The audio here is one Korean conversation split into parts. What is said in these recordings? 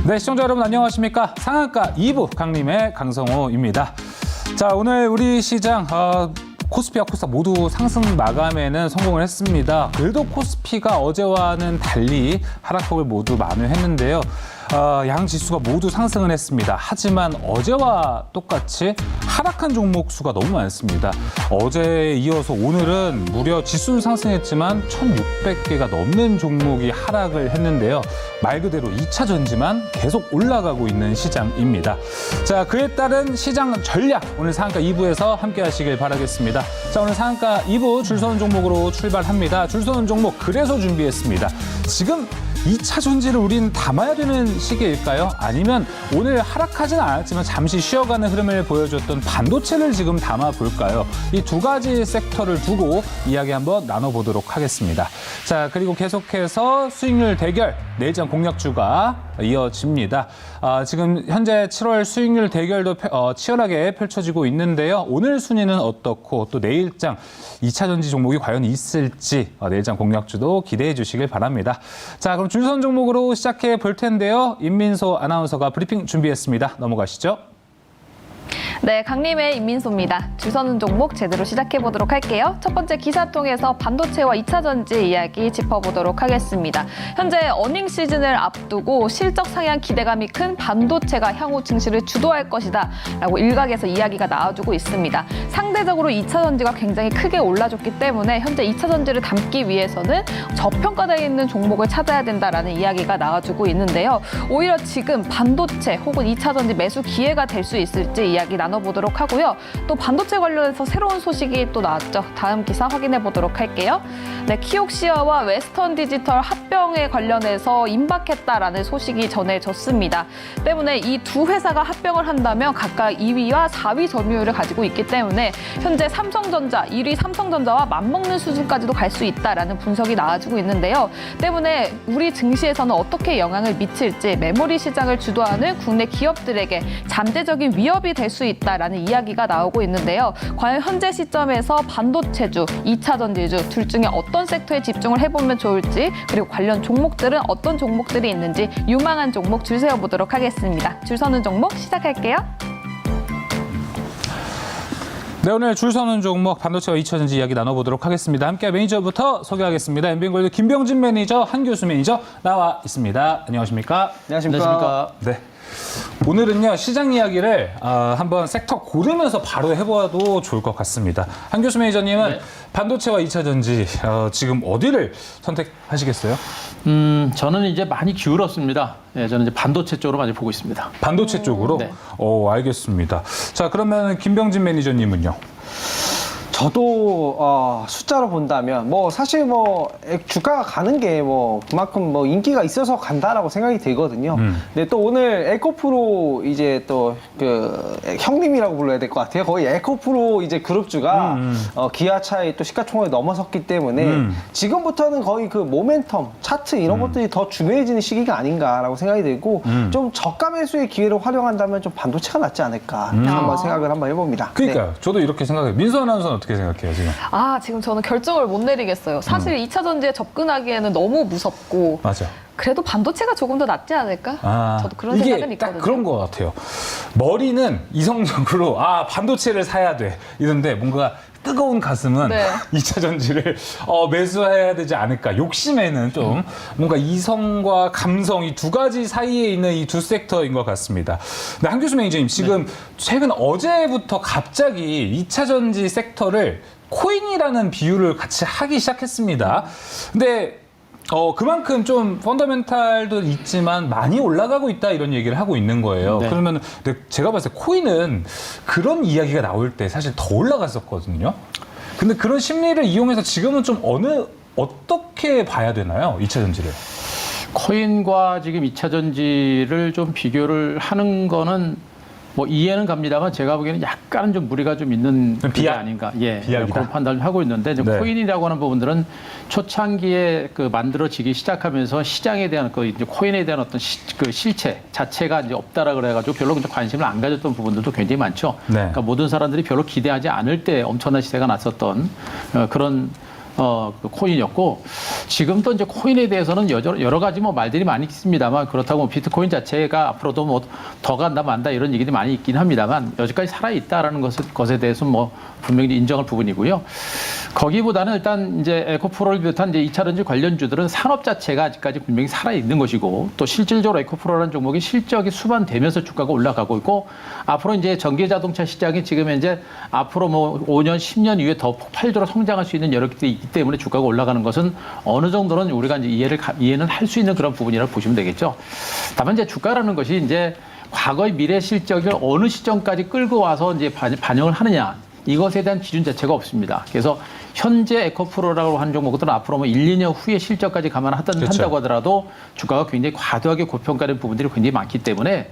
네, 시청자 여러분 안녕하십니까? 상한가 2부 강림의 강성호입니다. 자, 오늘 우리 시장 코스피와 코스닥 모두 상승 마감에는 성공을 했습니다. 그래도 코스피가 어제와는 달리 하락폭을 모두 만회했는데요. 양 지수가 모두 상승을 했습니다. 하지만 어제와 똑같이 하락한 종목 수가 너무 많습니다. 어제에 이어서 오늘은 무려 지수는 상승했지만 1,600개가 넘는 종목이 하락을 했는데요. 말 그대로 2차 전지만 계속 올라가고 있는 시장입니다. 자, 그에 따른 시장 전략 오늘 상한가 2부에서 함께 하시길 바라겠습니다. 자, 오늘 상한가 2부 줄 서는 종목으로 출발합니다. 줄 서는 종목 그래서 준비했습니다. 지금 2차 전지를 우리는 담아야 되는 시기일까요? 아니면 오늘 하락하지는 않았지만 잠시 쉬어가는 흐름을 보여줬던 반도체를 지금 담아볼까요? 이 두 가지 섹터를 두고 이야기 한번 나눠보도록 하겠습니다. 자, 그리고 계속해서 수익률 대결, 내일장 공략주가 이어집니다. 지금 현재 7월 수익률 대결도 치열하게 펼쳐지고 있는데요. 오늘 순위는 어떻고 또 내일장 2차 전지 종목이 과연 있을지 내일장 공략주도 기대해 주시길 바랍니다. 자, 그럼 줄선 종목으로 시작해 볼 텐데요. 임민소 아나운서가 브리핑 준비했습니다. 넘어가시죠. 네, 강림의 임민소입니다. 줄서는 종목 제대로 시작해보도록 할게요. 첫 번째 기사 통해서 반도체와 2차 전지 이야기 짚어보도록 하겠습니다. 현재 어닝 시즌을 앞두고 실적 상향 기대감이 큰 반도체가 향후 증시를 주도할 것이다 라고 일각에서 이야기가 나와주고 있습니다. 상대적으로 2차 전지가 굉장히 크게 올라줬기 때문에 현재 2차 전지를 담기 위해서는 저평가되어 있는 종목을 찾아야 된다라는 이야기가 나와주고 있는데요. 오히려 지금 반도체 혹은 2차 전지 매수 기회가 될 수 있을지 이야기 나눠보도록 하고요. 또 반도체 관련해서 새로운 소식이 또 나왔죠. 다음 기사 확인해 보도록 할게요. 네, 키옥시아와 웨스턴 디지털 합병에 관련해서 임박했다라는 소식이 전해졌습니다. 때문에 이 두 회사가 합병을 한다면 각각 2위와 4위 점유율을 가지고 있기 때문에 현재 삼성전자, 1위 삼성전자와 맞먹는 수준까지도 갈 수 있다라는 분석이 나와주고 있는데요. 때문에 우리 증시에서는 어떻게 영향을 미칠지 메모리 시장을 주도하는 국내 기업들에게 잠재적인 위협이 될 수 있다라는 이야기가 나오고 있는데요. 과연 현재 시점에서 반도체주, 2차 전지주 둘 중에 어떤 섹터에 집중을 해보면 좋을지 그리고 관련 종목들은 어떤 종목들이 있는지 유망한 종목 줄 세워보도록 하겠습니다. 줄 서는 종목 시작할게요. 네, 오늘 줄 서는 종목 반도체와 2차 전지 이야기 나눠보도록 하겠습니다. 함께 매니저부터 소개하겠습니다. 엠비엔골드 김병진 매니저, 한교수 매니저 나와 있습니다. 안녕하십니까? 안녕하십니까? 네. 오늘은요, 시장 이야기를 한번 섹터 고르면서 바로 해봐도 좋을 것 같습니다. 한교수 매니저님은 네. 반도체와 2차 전지 지금 어디를 선택하시겠어요? 저는 이제 많이 기울었습니다. 예, 저는 이제 반도체 쪽으로 많이 보고 있습니다. 반도체 쪽으로? 네. 알겠습니다. 자, 그러면 김병진 매니저님은요? 저도 숫자로 본다면 사실 주가가 가는 게 그만큼 인기가 있어서 간다라고 생각이 들거든요. 근데 또 오늘 에코프로 이제 또 그 형님이라고 불러야 될 것 같아요. 거의 에코프로 이제 그룹주가 기아차의 또 시가총액을 넘어섰기 때문에 지금부터는 거의 그 모멘텀 차트 이런 것들이 더 중요해지는 시기가 아닌가라고 생각이 들고 좀 저가 매수의 기회를 활용한다면 좀 반도체가 낫지 않을까 한번 생각을 한번 해봅니다. 그러니까요. 네. 저도 이렇게 생각해요. 민수 아나운서는 어떻게 생각해요, 지금? 지금 저는 결정을 못 내리겠어요. 사실 2차 전지에 접근하기에는 너무 무섭고 맞아. 그래도 반도체가 조금 더 낫지 않을까? 저도 그런 생각은 이게 있거든요. 딱 그런 것 같아요. 머리는 이성적으로 반도체를 사야 돼 이런데 뭔가 뜨거운 가슴은 네. 2차 전지를 매수해야 되지 않을까. 욕심에는 좀 뭔가 이성과 감성 이 두 가지 사이에 있는 이 두 섹터인 것 같습니다. 근데 한교수 매니저님 지금 최근 어제부터 갑자기 2차 전지 섹터를 코인이라는 비유를 같이 하기 시작했습니다. 근데 그만큼 좀 펀더멘탈도 있지만 많이 올라가고 있다 이런 얘기를 하고 있는 거예요. 네. 그러면 제가 봤을 때 코인은 그런 이야기가 나올 때 사실 더 올라갔었거든요. 근데 그런 심리를 이용해서 지금은 좀 어떻게 봐야 되나요? 2차 전지를. 코인과 지금 2차 전지를 좀 비교를 하는 거는 이해는 갑니다만 제가 보기에는 약간 좀 무리가 좀 있는 게 아닌가. 예, 비약이다. 그런 판단을 하고 있는데 네. 코인이라고 하는 부분들은 초창기에 그 만들어지기 시작하면서 시장에 대한 이제 코인에 대한 어떤 그 실체 자체가 이제 없다라 그래가지고 별로 관심을 안 가졌던 부분들도 굉장히 많죠. 네. 그러니까 모든 사람들이 별로 기대하지 않을 때 엄청난 시세가 났었던 그런 그 코인이었고 지금도 이제 코인에 대해서는 여러 가지 뭐 말들이 많이 있습니다만 그렇다고 뭐 비트코인 자체가 앞으로도 뭐 더 간다 만다 이런 얘기들이 많이 있긴 합니다만 여지까지 살아 있다라는 것에 대해서 뭐 분명히 인정할 부분이고요. 거기보다는 일단 이제 에코프로를 비롯한 이제 2차전지 관련주들은 산업 자체가 아직까지 분명히 살아 있는 것이고 또 실질적으로 에코프로라는 종목이 실적이 수반되면서 주가가 올라가고 있고 앞으로 이제 전기 자동차 시장이 지금 이제 앞으로 뭐 5년, 10년 이후에 더 폭발적으로 성장할 수 있는 여러 것들이 있기 때문에 주가가 올라가는 것은 어느 정도는 우리가 이제 이해는 할 수 있는 그런 부분이라고 보시면 되겠죠. 다만 이제 주가라는 것이 이제 과거의 미래 실적을 어느 시점까지 끌고 와서 이제 반영을 하느냐. 이것에 대한 기준 자체가 없습니다. 그래서 현재 에코프로라고 하는 종목들은 앞으로 뭐 1, 2년 후에 실적까지 한다고 하더라도 주가가 굉장히 과도하게 고평가된 부분들이 굉장히 많기 때문에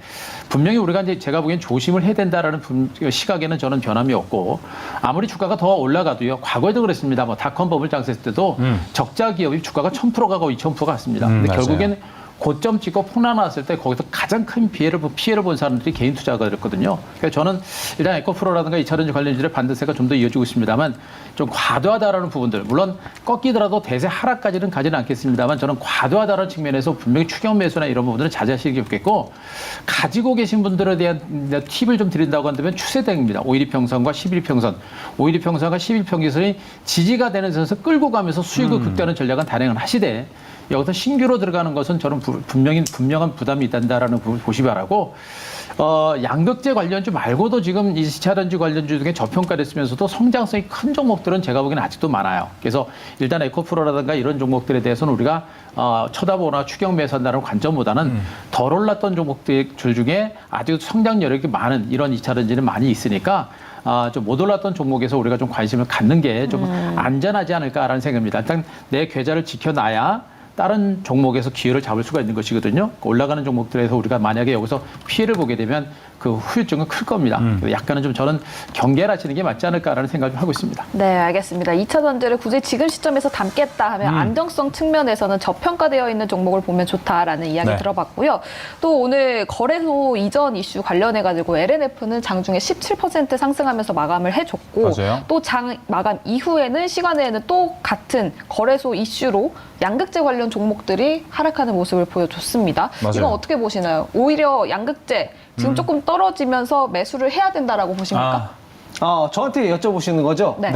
분명히 우리가 이제 제가 보기엔 조심을 해야 된다라는 시각에는 저는 변함이 없고 아무리 주가가 더 올라가도요. 과거에도 그랬습니다. 뭐 닷컴 버블 장세했을 때도 적자 기업이 주가가 1000% 가고 2000% 갔습니다. 근데 맞아요. 결국엔 고점 찍고 폭락 나왔을 때 거기서 가장 큰 피해를 본 사람들이 개인 투자가였거든요. 그래서 저는 일단 에코프로라든가 2차전지 관련주들의 반등세가 좀 더 이어지고 있습니다만 좀 과도하다라는 부분들 물론 꺾이더라도 대세 하락까지는 가지는 않겠습니다만 저는 과도하다라는 측면에서 분명히 추격 매수나 이런 부분들은 자제하시는 게 좋겠고 가지고 계신 분들에 대한 팁을 좀 드린다고 한다면 추세대응입니다. 5일 평선과 10일 평선. 5일 평선과 10일 평선이 지지가 되는 선에서 끌고 가면서 수익을 극대화하는 전략은 단행을 하시되 여기서 신규로 들어가는 것은 저는 분명한 부담이 있다라는 부분을 보시 바라고 양극재 관련주 말고도 지금 이 2차전지 관련주 중에 저평가됐으면서도 성장성이 큰 종목들은 제가 보기에는 아직도 많아요. 그래서 일단 에코프로라든가 이런 종목들에 대해서는 우리가 쳐다보거나 추격 매수한다는 관점보다는 덜 올랐던 종목들 중에 아주 성장 여력이 많은 이런 2차전지는 많이 있으니까 좀 못 올랐던 종목에서 우리가 좀 관심을 갖는 게 좀 안전하지 않을까라는 생각입니다. 일단 내 계좌를 지켜놔야 다른 종목에서 기회를 잡을 수가 있는 것이거든요. 올라가는 종목들에서 우리가 만약에 여기서 피해를 보게 되면 그 후유증은 클 겁니다. 약간은 좀 저는 경계를 하시는 게 맞지 않을까라는 생각을 하고 있습니다. 네, 알겠습니다. 2차 전지를 굳이 지금 시점에서 담겠다 하면 안정성 측면에서는 저평가되어 있는 종목을 보면 좋다라는 이야기 네. 들어봤고요. 또 오늘 거래소 이전 이슈 관련해가지고 LNF는 장중에 17% 상승하면서 마감을 해줬고 맞아요. 또 장 마감 이후에는 시간에는 또 같은 거래소 이슈로 양극재 관련 종목들이 하락하는 모습을 보여줬습니다. 맞아요. 이건 어떻게 보시나요? 오히려 양극재 지금 조금 떨어지면서 매수를 해야 된다라고 보십니까? 저한테 여쭤보시는 거죠? 네.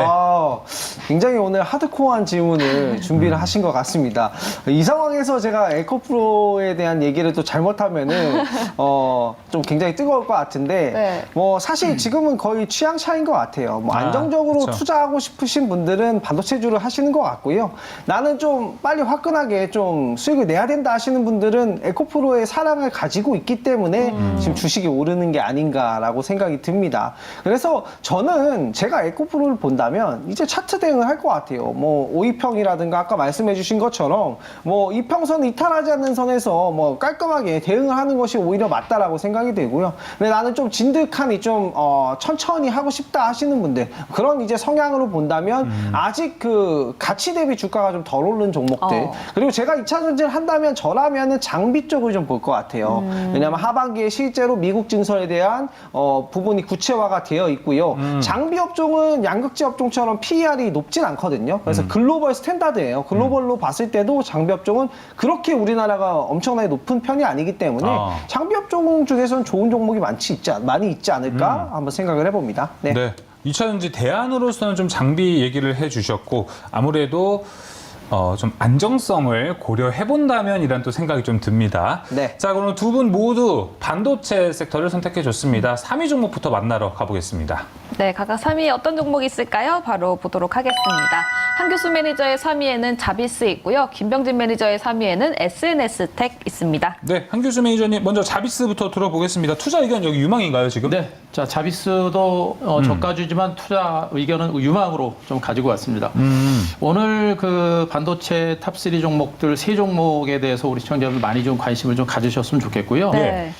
굉장히 오늘 하드코어한 질문을 준비를 하신 것 같습니다. 이 상황에서 제가 에코프로에 대한 얘기를 또 잘못하면은, 좀 굉장히 뜨거울 것 같은데, 네. 뭐, 사실 지금은 거의 취향 차이인 것 같아요. 뭐, 안정적으로 그쵸. 투자하고 싶으신 분들은 반도체주를 하시는 것 같고요. 나는 좀 빨리 화끈하게 좀 수익을 내야 된다 하시는 분들은 에코프로의 사랑을 가지고 있기 때문에 지금 주식이 오르는 게 아닌가라고 생각이 듭니다. 그래서 저는 제가 에코프로를 본다면 이제 차트 대응을 할 것 같아요. 뭐 5위평이라든가 아까 말씀해 주신 것처럼 뭐 이평선 이탈하지 않는 선에서 뭐 깔끔하게 대응을 하는 것이 오히려 맞다라고 생각이 되고요. 근데 나는 좀 진득하니 좀 천천히 하고 싶다 하시는 분들 그런 이제 성향으로 본다면 아직 그 가치 대비 주가가 좀 덜 오른 종목들 그리고 제가 2차 전지를 한다면 저라면은 장비 쪽을 좀 볼 것 같아요. 왜냐하면 하반기에 실제로 미국 증설에 대한 부분이 구체화가 되어 있고요. 장비 업종은 양극재 업종처럼 PER이 높진 않거든요. 그래서 글로벌 스탠다드예요. 글로벌로 봤을 때도 장비 업종은 그렇게 우리나라가 엄청나게 높은 편이 아니기 때문에 장비 업종 중에서는 좋은 종목이 많이 있지 않을까 한번 생각을 해봅니다. 네. 네. 2차전지 대안으로서는 좀 장비 얘기를 해주셨고 아무래도 좀 안정성을 고려해본다면 이란 또 생각이 좀 듭니다. 네. 자, 그럼 두 분 모두 반도체 섹터를 선택해줬습니다. 3위 종목부터 만나러 가보겠습니다. 네, 각각 3위에 어떤 종목이 있을까요? 바로 보도록 하겠습니다. 한규수 매니저의 3위에는 자비스 있고요. 김병진 매니저의 3위에는 SNS텍 있습니다. 네, 한규수 매니저님 먼저 자비스부터 들어보겠습니다. 투자 의견 여기 유망인가요, 지금? 네. 자, 자비스도 저가주지만 투자 의견은 유망으로 좀 가지고 왔습니다. 오늘 그 반도체 탑3 종목들 3종목에 대해서 우리 시청자분들 많이 좀 관심을 좀 가지셨으면 좋겠고요. 네.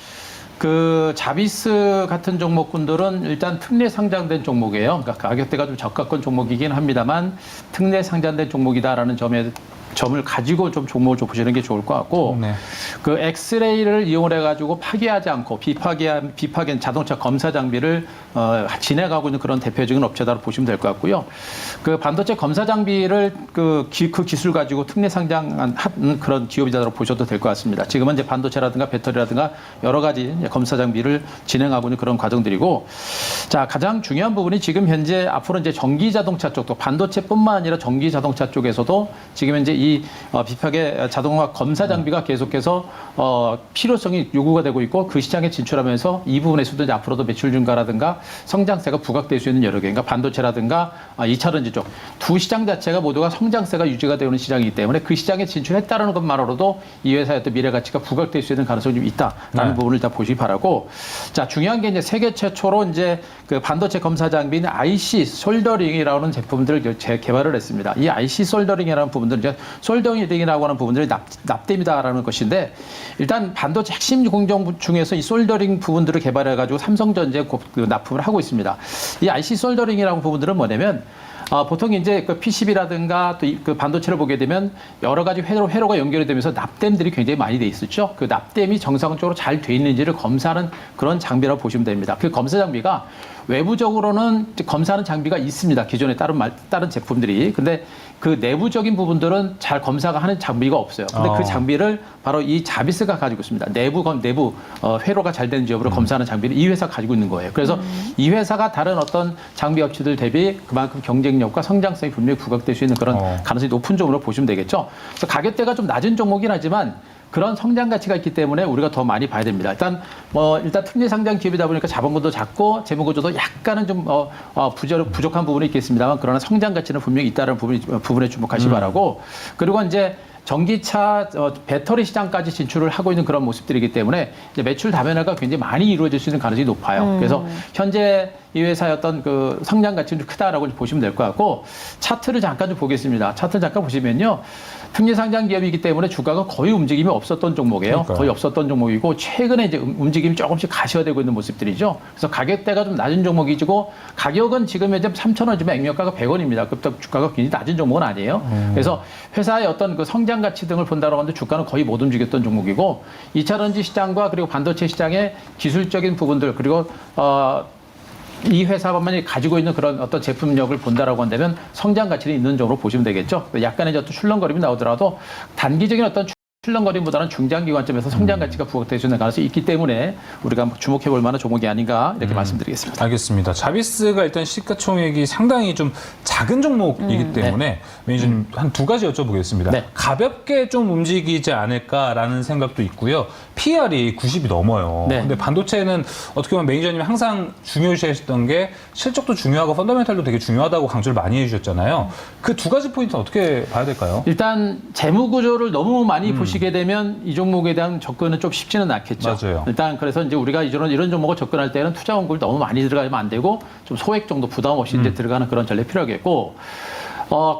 그 자비스 같은 종목군들은 일단 특례 상장된 종목이에요. 그러니까 가격대가 좀 저가권 종목이긴 합니다만 특례 상장된 종목이다라는 점에 점을 가지고 좀 종목을 좀 보시는 게 좋을 것 같고 네. 그 엑스레이를 이용을 해가지고 파괴하지 않고 비파괴한 자동차 검사 장비를 진행하고 있는 그런 대표적인 업체다로 보시면 될 것 같고요. 그 반도체 검사 장비를 그 기술 가지고 특례 상장한 그런 기업이다로 보셔도 될 것 같습니다. 지금은 이제 반도체라든가 배터리라든가 여러 가지 검사 장비를 진행하고 있는 그런 과정들이고, 자, 가장 중요한 부분이 지금 현재 앞으로 이제 전기 자동차 쪽도 반도체뿐만 아니라 전기 자동차 쪽에서도 지금 현재 이 비파괴 자동화 검사 장비가 계속해서 필요성이 요구가 되고 있고, 그 시장에 진출하면서 이 부분에서도 이제 앞으로도 매출 증가라든가 성장세가 부각될 수 있는 여러 개, 그러니까 반도체라든가 2차전지 쪽 두 시장 자체가 모두가 성장세가 유지가 되는 시장이기 때문에 그 시장에 진출했다는 것만으로도 이 회사의 어떤 미래 가치가 부각될 수 있는 가능성이 좀 있다라는 부분을 다 보시기 바라고, 자, 중요한 게 이제 세계 최초로 이제 그 반도체 검사 장비인 IC 솔더링이라는 제품들을 개발을 했습니다. 이 IC 솔더링이라는 부분들, 이제 솔더링이라고 하는 부분들이 납땜이다라는 것인데, 일단 반도체 핵심 공정 중에서 이 솔더링 부분들을 개발해가지고 삼성전자에 납품을 하고 있습니다. 이 IC 솔더링이라는 부분들은 뭐냐면, 보통 이제 그 PCB라든가 또 그 반도체를 보게 되면 여러 가지 회로가 연결이 되면서 납땜들이 굉장히 많이 돼 있었죠. 그 납땜이 정상적으로 잘 돼 있는지를 검사하는 그런 장비라고 보시면 됩니다. 그 검사 장비가 외부적으로는 검사하는 장비가 있습니다. 기존에 다른 제품들이. 근데 그 내부적인 부분들은 잘 검사가 하는 장비가 없어요. 근데 그 장비를 바로 이 자비스가 가지고 있습니다. 내부 회로가 잘 되는 지역으로 검사하는 장비를 이 회사가 가지고 있는 거예요. 그래서 이 회사가 다른 어떤 장비 업체들 대비 그만큼 경쟁력과 성장성이 분명히 부각될 수 있는 그런 가능성이 높은 종으로 보시면 되겠죠. 그래서 가격대가 좀 낮은 종목이긴 하지만 그런 성장 가치가 있기 때문에 우리가 더 많이 봐야 됩니다. 일단 특례 상장 기업이다 보니까 자본금도 작고 재무 구조도 약간은 좀 부족한 부분이 있겠습니다만, 그러나 성장 가치는 분명히 있다는 부분에 주목하시 바라고, 그리고 이제 전기차 배터리 시장까지 진출을 하고 있는 그런 모습들이기 때문에 이제 매출 다변화가 굉장히 많이 이루어질 수 있는 가능성이 높아요. 그래서 현재 이 회사의 어떤 그 성장 가치는 좀 크다라고 보시면 될 것 같고, 차트를 잠깐 좀 보겠습니다. 차트 잠깐 보시면요. 특례 상장 기업이기 때문에 주가가 거의 움직임이 없었던 종목이에요. 그러니까요. 거의 없었던 종목이고, 최근에 이제 움직임이 조금씩 가시화되고 있는 모습들이죠. 그래서 가격대가 좀 낮은 종목이고, 가격은 지금 현재 3,000원이지만 액면가가 100원입니다. 그렇다고 주가가 굉장히 낮은 종목은 아니에요. 그래서 회사의 어떤 그 성장 가치 등을 본다고 하는데 주가는 거의 못 움직였던 종목이고, 2차전지 시장과 그리고 반도체 시장의 기술적인 부분들, 그리고 이 회사만이 가지고 있는 그런 어떤 제품력을 본다라고 한다면 성장 가치는 있는 점으로 보시면 되겠죠. 약간의 어떤 출렁거림이 나오더라도 단기적인 어떤 출렁거림보다는 중장기 관점에서 성장 가치가 부각될 수 있는 가능성이 있기 때문에 우리가 주목해 볼 만한 종목이 아닌가 이렇게 말씀드리겠습니다. 알겠습니다. 자비스가 일단 시가총액이 상당히 좀 작은 종목이기 때문에 매니저님 한 두 가지 여쭤보겠습니다. 네. 가볍게 좀 움직이지 않을까라는 생각도 있고요. PR이 90이 넘어요. 네. 근데 반도체는 어떻게 보면 매니저님이 항상 중요시하셨던 게 실적도 중요하고 펀더멘탈도 되게 중요하다고 강조를 많이 해주셨잖아요. 그 두 가지 포인트는 어떻게 봐야 될까요? 일단 재무 구조를 너무 많이 보시게 되면 이 종목에 대한 접근은 좀 쉽지는 않겠죠. 맞아요. 일단 그래서 이제 우리가 이런 종목을 접근할 때는 투자 원금을 너무 많이 들어가면 안 되고 좀 소액 정도 부담 없이 이제 들어가는 그런 전략이 필요하겠고,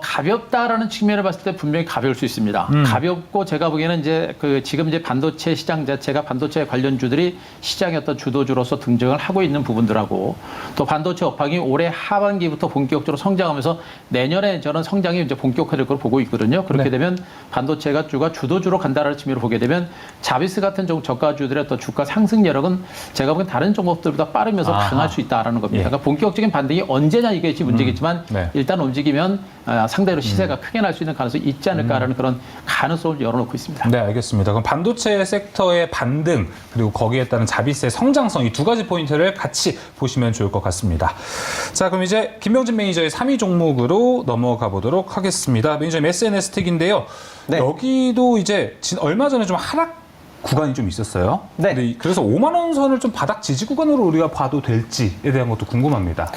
가볍다라는 측면을 봤을 때 분명히 가벼울 수 있습니다. 가볍고 제가 보기에는 이제 지금 이제 반도체 시장 자체가 반도체 관련주들이 시장의 어떤 주도주로서 등장을 하고 있는 부분들하고, 또 반도체 업황이 올해 하반기부터 본격적으로 성장하면서 내년에 저는 성장이 이제 본격화될 걸로 보고 있거든요. 그렇게 되면 반도체가 주도주로 간다라는 측면으로 보게 되면 자비스 같은 저가주들의 어떤 주가 상승 여력은 제가 보기엔 다른 종목들보다 빠르면서 강할 수 있다라는 겁니다. 그러니까 본격적인 반등이 언제냐 이게 문제겠지만 일단 움직이면 상대로 시세가 크게 날 수 있는 가능성이 있지 않을까라는 그런 가능성을 열어놓고 있습니다. 네, 알겠습니다. 그럼 반도체 섹터의 반등 그리고 거기에 따른 자비스의 성장성 이 두 가지 포인트를 같이 보시면 좋을 것 같습니다. 자, 그럼 이제 김병진 매니저의 3위 종목으로 넘어가 보도록 하겠습니다. 매니저님 SNS텍인데요. 네. 여기도 이제 얼마 전에 좀 하락 구간이 좀 있었어요. 네. 근데 그래서 5만 원 선을 좀 바닥 지지 구간으로 우리가 봐도 될지에 대한 것도 궁금합니다.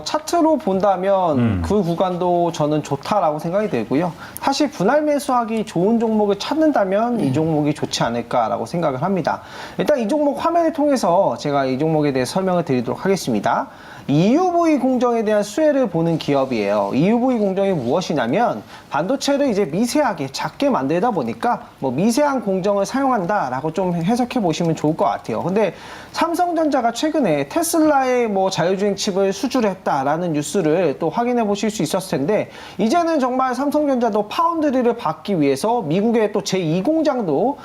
차트로 본다면 그 구간도 저는 좋다라고 생각이 되고요. 사실 분할 매수하기 좋은 종목을 찾는다면 이 종목이 좋지 않을까라고 생각을 합니다. 일단 이 종목 화면을 통해서 제가 이 종목에 대해 설명을 드리도록 하겠습니다. EUV 공정에 대한 수혜를 보는 기업이에요. EUV 공정이 무엇이냐면 반도체를 이제 미세하게 작게 만들다 보니까 뭐 미세한 공정을 사용하는 확대한다라고 좀 해석해 보시면 좋을 것 같아요. 근데 삼성전자가 최근에 테슬라의 뭐 자율주행 칩을 수주를 했다라는 뉴스를 또 확인해 보실 수 있었을 텐데, 이제는 정말 삼성전자도 파운드리를 받기 위해서 미국의 또 제2공장도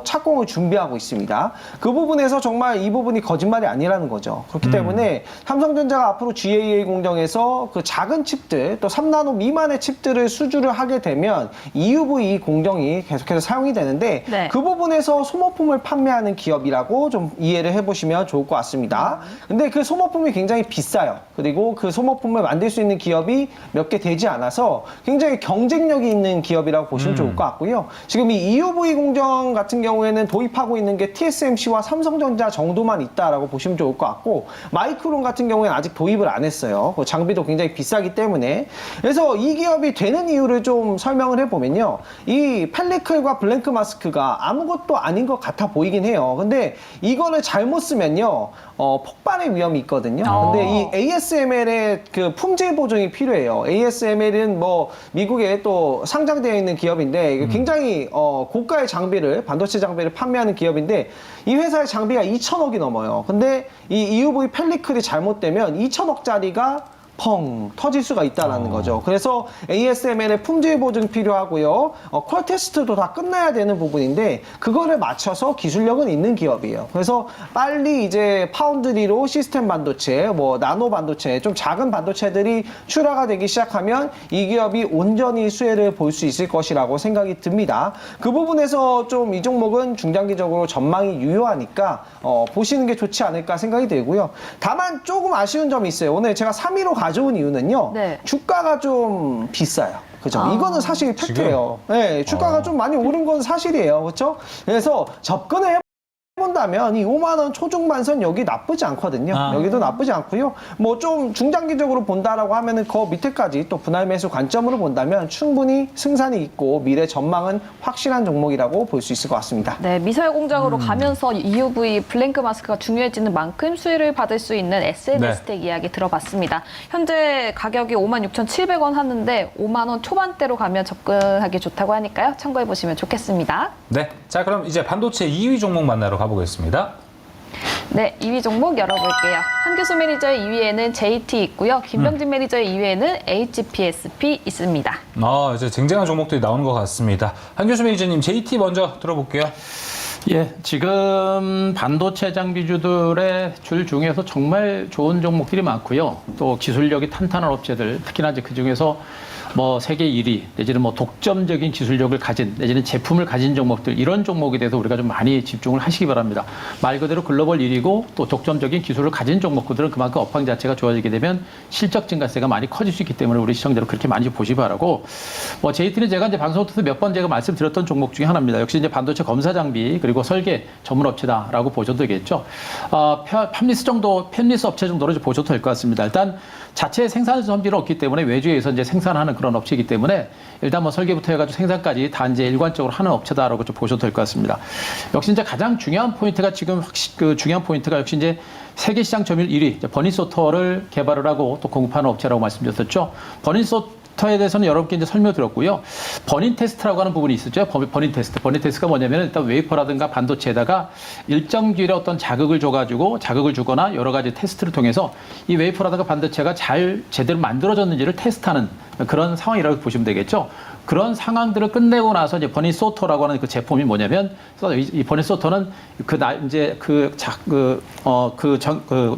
착공을 준비하고 있습니다. 그 부분에서 정말 이 부분이 거짓말이 아니라는 거죠. 그렇기 때문에 삼성전자가 앞으로 GAA 공정에서 그 작은 칩들, 또 3나노 미만의 칩들을 수주를 하게 되면 EUV 공정이 계속해서 사용이 되는데, 네. 그 부분에서 소모품을 판매하는 기업이라고 좀 이해를 해보시면 좋을 것 같습니다. 근데 그 소모품이 굉장히 비싸요. 그리고 그 소모품을 만들 수 있는 기업이 몇 개 되지 않아서 굉장히 경쟁력이 있는 기업이라고 보시면 좋을 것 같고요. 지금 이 EUV 공정 같은 경우에는 도입하고 있는 게 TSMC와 삼성전자 정도만 있다라고 보시면 좋을 것 같고, 마이크론 같은 경우에는 아직 도입을 안 했어요. 그 장비도 굉장히 비싸기 때문에. 그래서 이 기업이 되는 이유를 좀 설명을 해보면요. 이 펠리클과 블랭크 마스크가 아무것도 아닌 것 같아 보이긴 해요. 근데 이거를 잘못 쓰면요, 폭발의 위험이 있거든요. 근데 이 ASML의 그 품질 보증이 필요해요. ASML은 뭐 미국에 또 상장되어 있는 기업인데, 이게 굉장히 고가의 장비를, 반도체 장비를 판매하는 기업인데, 이 회사의 장비가 2천억이 넘어요. 근데 이 EUV 펠리클이 잘못되면 2천억짜리가 펑 터질 수가 있다는 거죠. 그래서 ASML의 품질 보증 필요하고요. 퀄 테스트도 다 끝나야 되는 부분인데, 그거를 맞춰서 기술력은 있는 기업이에요. 그래서 빨리 이제 파운드리로 시스템 반도체, 뭐 나노 반도체, 좀 작은 반도체들이 출하가 되기 시작하면 이 기업이 온전히 수혜를 볼 수 있을 것이라고 생각이 듭니다. 그 부분에서 좀 이 종목은 중장기적으로 전망이 유효하니까 보시는 게 좋지 않을까 생각이 들고요. 다만 조금 아쉬운 점이 있어요. 오늘 제가 3위로 가져온 이유는요. 네. 주가가 좀 비싸요. 그죠? 이거는 사실 팩트예요. 네, 주가가 좀 많이 오른 건 사실이에요. 그렇죠? 그래서 접근을 해본다면 이 5만 원 초중반선 여기 나쁘지 않거든요. 여기도 나쁘지 않고요. 뭐 좀 중장기적으로 본다라고 하면은 그 밑에까지 또 분할 매수 관점으로 본다면 충분히 승산이 있고 미래 전망은 확실한 종목이라고 볼 수 있을 것 같습니다. 네, 미사일 공장으로 가면서 EUV 블랭크 마스크가 중요해지는 만큼 수혜를 받을 수 있는 SNS텍 이야기 들어봤습니다. 현재 가격이 56,700원 하는데 5만 원 초반대로 가면 접근하기 좋다고 하니까요. 참고해 보시면 좋겠습니다. 네. 자, 그럼 이제 반도체 2위 종목 만나러 가보겠습니다. 네, 2위 종목 열어볼게요. 한교수 매니저의 2위에는 JT 있고요. 김병진 매니저의 2위에는 HPSP 있습니다. 이제 쟁쟁한 종목들이 나오는 것 같습니다. 한교수 매니저님, JT 먼저 들어볼게요. 예, 지금 반도체 장비주들의 줄 중에서 정말 좋은 종목들이 많고요. 또 기술력이 탄탄한 업체들, 특히나 이제 그 중에서 뭐 세계 1위 내지는 뭐 독점적인 기술력을 가진 내지는 제품을 가진 종목들, 이런 종목에 대해서 우리가 좀 많이 집중을 하시기 바랍니다. 말 그대로 글로벌 1위고 또 독점적인 기술을 가진 종목들은 그만큼 업황 자체가 좋아지게 되면 실적 증가세가 많이 커질 수 있기 때문에 우리 시청자들 그렇게 많이 보시기 바라고, 뭐 JT는 제가 이제 방송부터 몇 번 제가 말씀드렸던 종목 중에 하나입니다. 역시 이제 반도체 검사 장비 그리고 설계 전문 업체다라고 보셔도 되겠죠. 팹리스 업체 정도로 이제 보셔도 될 것 같습니다. 일단 자체 생산 선비는 없기 때문에 외주에서 이제 생산하는 그런 업체이기 때문에 일단 뭐 설계부터 해가지고 생산까지 다 이제 일관적으로 하는 업체다라고 좀 보셔도 될 것 같습니다. 역시 이제 가장 중요한 포인트가 지금 그 중요한 포인트가 역시 이제 세계 시장 점유율 1위 버닛소프트를 개발을 하고 또 공급하는 업체라고 말씀드렸었죠. 버닛소프트에 대해서는 여러분께 이제 설명드렸고요. 버닛 테스트라고 하는 부분이 있었죠. 버닛 테스트. 버닛 테스트가 뭐냐면 일단 웨이퍼라든가 반도체에다가 일정距離어떤 자극을 줘가지고 자극을 주거나 여러 가지 테스트를 통해서 이 웨이퍼라든가 반도체가 잘 제대로 만들어졌는지를 테스트하는 그런 상황이라고 보시면 되겠죠. 그런 상황들을 끝내고 나서 이제 버닛소토라고 하는 그 제품이 뭐냐면, 이 버닛소토는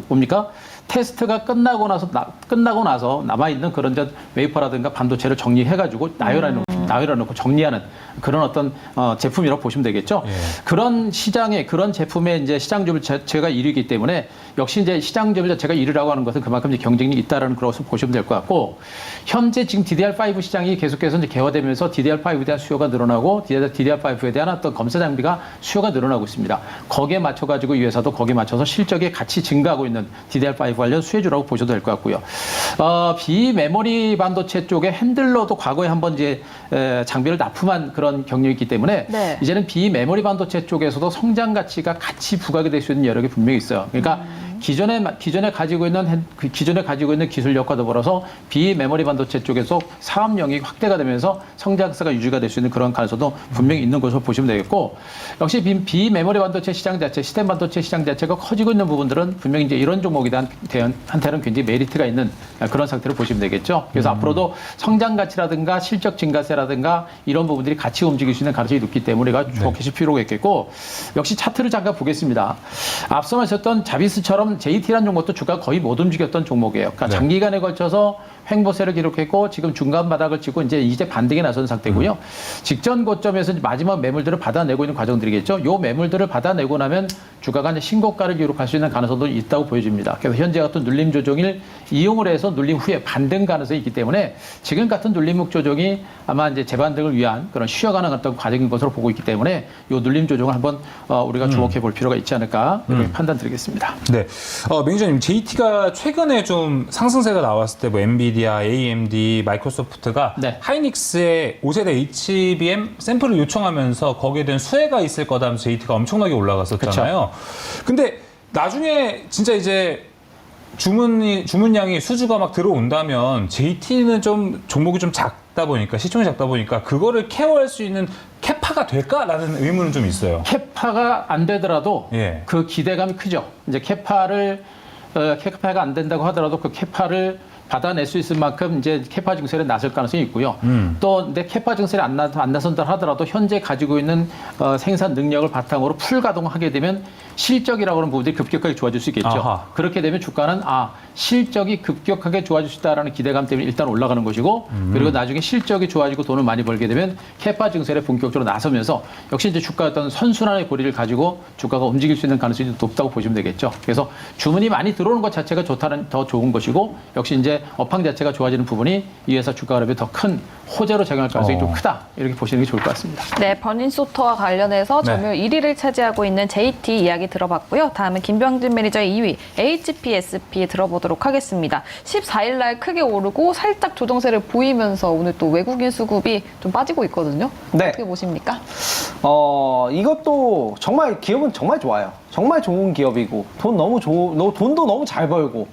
뭡니까? 테스트가 끝나고 나서 남아있는 그런 웨이퍼라든가 반도체를 정리해가지고 나열해놓고 정리하는 그런 어떤 제품이라고 보시면 되겠죠. 예. 그런 시장의 그런 제품의 이제 시장점을 제가 1위이기 때문에 역시 이제 시장점을 제가 1위라고 하는 것은 그만큼 이제 경쟁력이 있다라는 것을 보시면 될 것 같고, 현재 지금 DDR5 시장이 계속해서 이제 개화되면서 DDR5에 대한 수요가 늘어나고 DDR5에 대한 어떤 검사 장비가 수요가 늘어나고 있습니다. 거기에 맞춰가지고 이 회사도 거기에 맞춰서 실적이 같이 증가하고 있는 DDR5 관련 수혜주라고 보셔도 될 것 같고요. 비메모리 반도체 쪽에 핸들러도 과거에 한번 이제 장비를 납품한 그런 경력이 있기 때문에 네. 이제는 비메모리 반도체 쪽에서도 성장 가치가 같이 부각이 될 수 있는 여력이 분명히 있어요. 그러니까 기존에 가지고 있는 기술력과 더불어서 비메모리 반도체 쪽에서 사업 영역이 확대가 되면서 성장세가 유지가 될 수 있는 그런 가능성도 분명히 있는 것으로 보시면 되겠고, 역시 비메모리 반도체 시장 자체, 시스템 반도체 시장 자체가 커지고 있는 부분들은 분명히 이제 이런 종목에 대한 한테는 굉장히 메리트가 있는 그런 상태로 보시면 되겠죠. 그래서 앞으로도 성장 가치라든가 실적 증가세라든가 이런 부분들이 같이 움직일 수 있는 가능성이 높기 때문에 우리가 주목하실 필요가 있겠고, 역시 차트를 잠깐 보겠습니다. 앞서 말씀하셨던 자비스처럼 JT라는 종목도 주가가 거의 못 움직였던 종목이에요. 그러니까 장기간에 걸쳐서 횡보세를 기록했고 지금 중간 바닥을 찍고 이제 반등에 나선 상태고요. 직전 고점에서 마지막 매물들을 받아내고 있는 과정들이겠죠. 요 매물들을 받아내고 나면 주가가 이제 신고가를 기록할 수 있는 가능성도 있다고 보여집니다. 그래서 현재 같은 눌림 조정을 이용을 해서 눌림 후에 반등 가능성이 있기 때문에 지금 같은 눌림목 조정이 아마 이제 재반등을 위한 그런 쉬어가는 어떤 과정인 것으로 보고 있기 때문에 요 눌림 조정을 한번 우리가 주목해 볼 필요가 있지 않을까 이렇게 판단 드리겠습니다. 네, 매니저님, JT가 최근에 좀 상승세가 나왔을 때 뭐 엔비디아, AMD, 마이크로소프트가 네. 하이닉스의 5세대 HBM 샘플을 요청하면서 거기에 대한 수혜가 있을 거다면서 JT가 엄청나게 올라갔었잖아요. 근데 나중에 진짜 이제 주문량이 수주가 막 들어온다면 JT는 좀 종목이 좀 작다 보니까, 시총이 작다 보니까 그거를 케어할 수 있는 캐파가 될까라는 의문은 좀 있어요. 캐파가 안 되더라도 예. 그 기대감이 크죠. 이제 캐파가 안 된다고 하더라도 그 캐파를 받아낼 수 있을 만큼 이제 캐파 증설에 나설 가능성이 있고요. 또 근데 캐파 증설이 안 나선다 하더라도 현재 가지고 있는 생산 능력을 바탕으로 풀 가동하게 되면 실적이라고 하는 부분들이 급격하게 좋아질 수 있겠죠. 아하. 그렇게 되면 주가는 실적이 급격하게 좋아질 수 있다라는 기대감 때문에 일단 올라가는 것이고, 그리고 나중에 실적이 좋아지고 돈을 많이 벌게 되면 캐파 증설에 본격적으로 나서면서 역시 이제 주가 어떤 선순환의 고리를 가지고 주가가 움직일 수 있는 가능성이 높다고 보시면 되겠죠. 그래서 주문이 많이 들어오는 것 자체가 더 좋은 것이고, 역시 이제 업황 자체가 좋아지는 부분이 이 회사 주가 그래프에 더 큰 호재로 작용할 가능성이 좀 크다, 이렇게 보시는 게 좋을 것 같습니다. 네, 버닝소프트와 관련해서 네. 점유율 1위를 차지하고 있는 JT 이야기 들어봤고요. 다음은 김병진 매니저의 2위 HPSP 들어보도록 하겠습니다. 14일 날 크게 오르고 살짝 조정세를 보이면서 오늘 또 외국인 수급이 좀 빠지고 있거든요. 네. 어떻게 보십니까? 이것도 정말 기업은 정말 좋아요. 정말 좋은 기업이고 돈도 너무 잘 벌고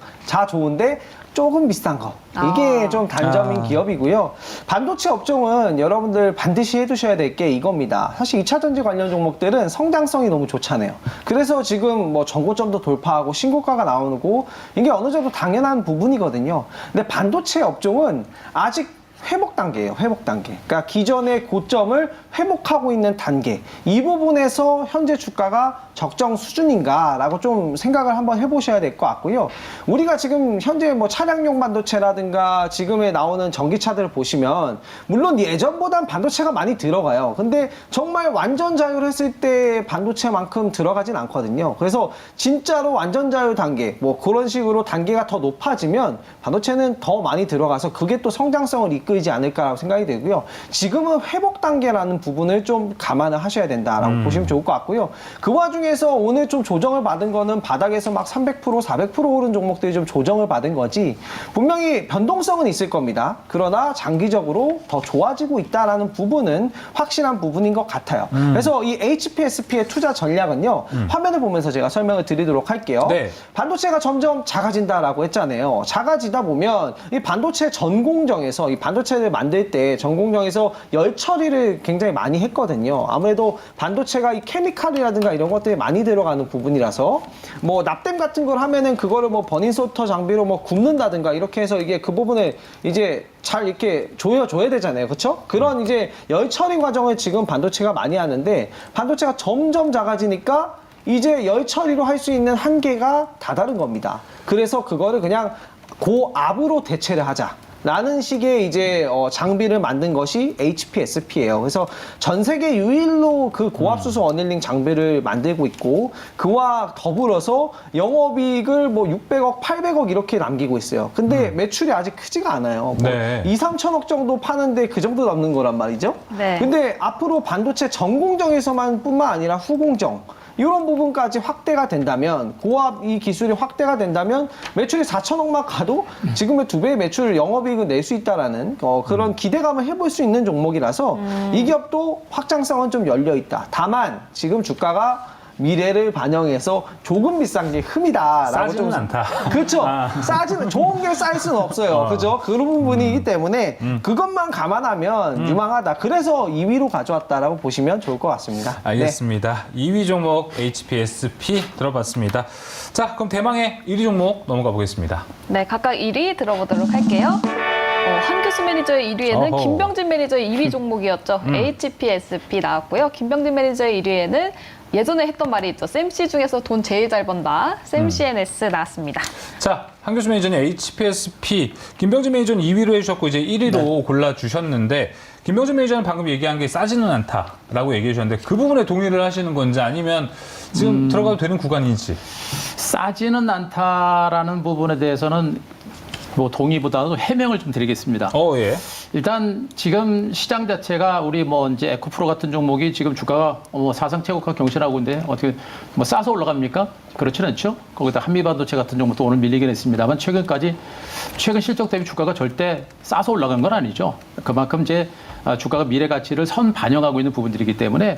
좋은데 조금 비싼 거. 이게 좀 단점인 기업이고요. 반도체 업종은 여러분들 반드시 해두셔야 될 게 이겁니다. 사실 2차전지 관련 종목들은 성장성이 너무 좋잖아요. 그래서 지금 뭐 전고점도 돌파하고 신고가가 나오고 이게 어느 정도 당연한 부분이거든요. 근데 반도체 업종은 아직 회복 단계예요. 회복 단계. 그러니까 기존의 고점을 회복하고 있는 단계. 이 부분에서 현재 주가가 적정 수준인가라고 좀 생각을 한번 해보셔야 될 것 같고요. 우리가 지금 현재 뭐 차량용 반도체라든가 지금에 나오는 전기차들을 보시면 물론 예전보단 반도체가 많이 들어가요. 근데 정말 완전 자율했을 때 반도체만큼 들어가진 않거든요. 그래서 진짜로 완전 자율 단계, 뭐 그런 식으로 단계가 더 높아지면 반도체는 더 많이 들어가서 그게 또 성장성을 이끌지 않을까라고 생각이 되고요. 지금은 회복 단계라는 부분을 좀 감안을 하셔야 된다라고 보시면 좋을 것 같고요. 그 와중에서 오늘 좀 조정을 받은 거는 바닥에서 막 300%, 400% 오른 종목들이 좀 조정을 받은 거지 분명히 변동성은 있을 겁니다. 그러나 장기적으로 더 좋아지고 있다라는 부분은 확실한 부분인 것 같아요. 그래서 이 HPSP의 투자 전략은요. 화면을 보면서 제가 설명을 드리도록 할게요. 네. 반도체가 점점 작아진다라고 했잖아요. 작아지다 보면 이 반도체 전공정에서 이 반도체를 만들 때 전공정에서 열 처리를 굉장히 많이 했거든요. 아무래도 반도체가 이 케미칼이라든가 이런 것들이 많이 들어가는 부분이라서 뭐 납땜 같은 걸 하면은 그거를 뭐 버닝소터 장비로 뭐 굽는다든가 이렇게 해서 이게 그 부분을 이제 잘 이렇게 조여줘야 되잖아요. 그렇죠? 그런 이제 열 처리 과정을 지금 반도체가 많이 하는데 반도체가 점점 작아지니까 이제 열 처리로 할 수 있는 한계가 다다른 겁니다. 그래서 그거를 그냥 고압으로 대체를 하자. 라는 식의 이제 장비를 만든 것이 HPSP예요. 그래서 전 세계 유일로 그 고압수소 어닐링 장비를 만들고 있고 그와 더불어서 영업이익을 뭐 600억, 800억 이렇게 남기고 있어요. 근데 매출이 아직 크지가 않아요. 뭐 네. 2, 3천억 정도 파는데 그 정도 남는 거란 말이죠. 네. 근데 앞으로 반도체 전공정에서만 뿐만 아니라 후공정 이런 부분까지 확대가 된다면 고압 이 기술이 확대가 된다면 매출이 4천억만 가도 지금의 2배의 매출 영업이익을 낼 수 있다라는 그런 기대감을 해볼 수 있는 종목이라서 이 기업도 확장성은 좀 열려 있다. 다만 지금 주가가 미래를 반영해서 조금 비싼 게 흠이다라고 싸지는 않다. 그렇죠. 아. 싸지는 좋은 게 쌓일 수는 없어요. 그죠? 그런 부분이기 때문에 그것만 감안하면 유망하다. 그래서 2위로 가져왔다라고 보시면 좋을 것 같습니다. 알겠습니다. 2위 종목 HPSP 들어봤습니다. 자, 그럼 대망의 1위 종목 넘어가 보겠습니다. 네, 각각 1위 들어보도록 할게요. 한교수 매니저의 1위에는 어허. 김병진 매니저의 2위 종목이었죠. HPSP 나왔고요. 김병진 매니저의 1위에는 예전에 했던 말이 있죠. 쌤C 중에서 돈 제일 잘 번다. 쌤CNS 나왔습니다. 자, 한교수 매니저는 HPSP, 김병진 매니저는 2위로 해주셨고 이제 1위로 골라주셨는데 김병진 매니저는 방금 얘기한 게 싸지는 않다라고 얘기해 주셨는데 그 부분에 동의를 하시는 건지 아니면 지금 들어가도 되는 구간인지. 싸지는 않다라는 부분에 대해서는 뭐 동의보다도 해명을 좀 드리겠습니다. 예. 일단 지금 시장 자체가 우리 뭐 이제 에코프로 같은 종목이 지금 주가가 사상 최고가 경신하고 있는데 어떻게 뭐 싸서 올라갑니까? 그렇지는 않죠. 거기다 한미반도체 같은 종목도 오늘 밀리긴 했습니다만 최근 실적 대비 주가가 절대 싸서 올라간 건 아니죠. 그만큼 이제 주가가 미래 가치를 선 반영하고 있는 부분들이기 때문에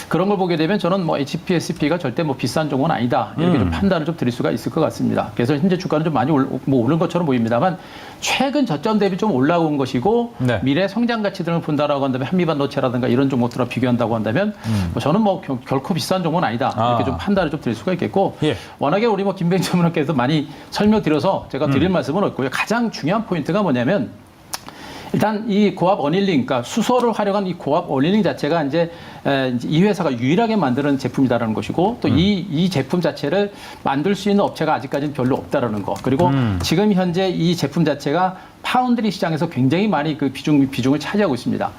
그런 걸 보게 되면 저는 뭐 HPSP가 절대 뭐 비싼 종목은 아니다. 이렇게 좀 판단을 좀 드릴 수가 있을 것 같습니다. 그래서 현재 주가는 좀 많이 오른 것처럼 보입니다만 최근 저점 대비 좀 올라온 것이고 네. 미래 성장 가치 등을 본다라고 한다면 한미반도체라든가 이런 종목들과 비교한다고 한다면 뭐 저는 뭐 결코 비싼 종목은 아니다. 이렇게 좀 판단을 좀 드릴 수가 있겠고 예. 워낙에 우리 뭐 김병진 전문가께서 많이 설명드려서 제가 드릴 말씀은 없고요. 가장 중요한 포인트가 뭐냐면 일단 이 고압 어닐링, 그러니까 수소를 활용한 이 고압 어닐링 자체가 이제 이 회사가 유일하게 만드는 제품이다라는 것이고 또 이 제품 자체를 만들 수 있는 업체가 아직까지는 별로 없다라는 거. 그리고 지금 현재 이 제품 자체가 파운드리 시장에서 굉장히 많이 그 비중을 차지하고 있습니다.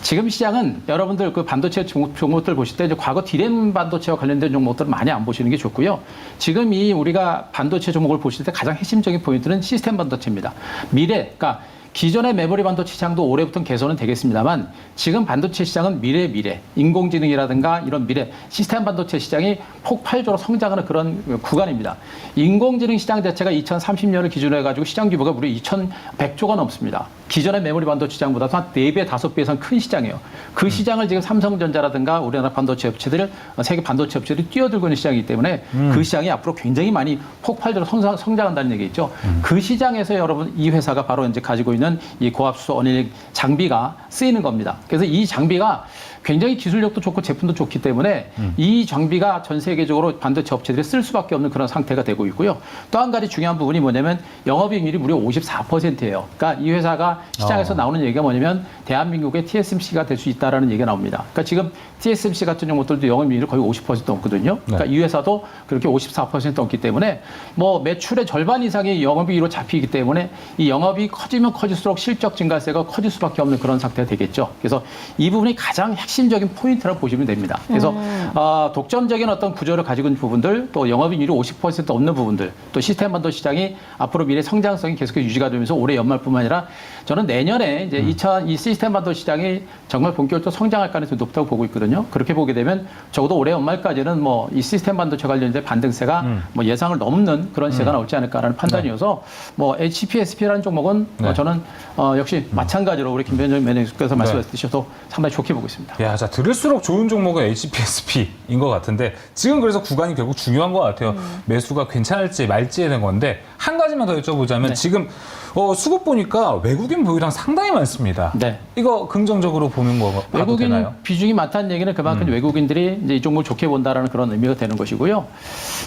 지금 시장은 여러분들 그 반도체 종목들 보실 때 이제 과거 디램 반도체와 관련된 종목들은 많이 안 보시는 게 좋고요. 지금 이 우리가 반도체 종목을 보실 때 가장 핵심적인 포인트는 시스템 반도체입니다. 그러니까 기존의 메모리 반도체 시장도 올해부터는 개선은 되겠습니다만 지금 반도체 시장은 미래, 인공지능이라든가 이런 미래 시스템 반도체 시장이 폭발적으로 성장하는 그런 구간입니다. 인공지능 시장 자체가 2030년을 기준으로 해가지고 시장 규모가 무려 2,100조가 넘습니다. 기존의 메모리 반도체 시장보다 한 4배, 5배 이상 큰 시장이에요. 그 시장을 지금 삼성전자라든가 우리나라 반도체 업체들, 세계 반도체 업체들이 뛰어들고 있는 시장이기 때문에 그 시장이 앞으로 굉장히 많이 폭발적으로 성장한다는 얘기겠죠. 그 시장에서 여러분 이 회사가 바로 이제 가지고 있는 이 고압수소 어닐링 장비가 쓰이는 겁니다. 그래서 이 장비가 굉장히 기술력도 좋고 제품도 좋기 때문에 이 장비가 전 세계적으로 반도체 업체들이 쓸 수밖에 없는 그런 상태가 되고 있고요. 또 한 가지 중요한 부분이 뭐냐면 영업이익률이 무려 54%예요. 그러니까 이 회사가 시장에서 나오는 얘기가 뭐냐면 대한민국의 TSMC가 될 수 있다라는 얘기가 나옵니다. 그러니까 지금 TSMC 같은 종목들도 영업이익률이 거의 50% 넘거든요. 그러니까 이 회사도 그렇게 54% 넘기 때문에 뭐 매출의 절반 이상이 영업이익으로 잡히기 때문에 이 영업이 커지면 커질수록 실적 증가세가 커질 수밖에 없는 그런 상태가 되겠죠. 그래서 이 부분이 가장 핵심적인 포인트라고 보시면 됩니다. 그래서 독점적인 어떤 구조를 가지고 있는 부분들, 또 영업이익률이 50% 없는 부분들, 또 시스템 반도체 시장이 앞으로 미래 성장성이 계속해서 유지가 되면서 올해 연말뿐만 아니라 저는 내년에 이제 이 시스템 반도체 시장이 정말 본격적으로 성장할 가능성이 높다고 보고 있거든요. 그렇게 보게 되면 적어도 올해 연말까지는 뭐 이 시스템 반도체 관련된 반등세가 뭐 예상을 넘는 그런 시세가 나올지 않을까라는 판단이어서 뭐 HPSP라는 종목은 뭐 저는 역시 마찬가지로 우리 김병진 매니저께서 말씀하셨듯이 상당히 좋게 보고 있습니다. 야, 자, 들을수록 좋은 종목은 HPSP인 것 같은데 지금 그래서 구간이 결국 중요한 것 같아요. 매수가 괜찮을지 말지에 대한 건데 한 가지만 더 여쭤보자면 지금 수급 보니까 외국인 보유량 상당히 많습니다. 네. 이거 긍정적으로 보는 거 봐도 외국인 되나요? 비중이 많다는 얘기는 그만큼 외국인들이 이제 이 종목을 좋게 본다라는 그런 의미가 되는 것이고요.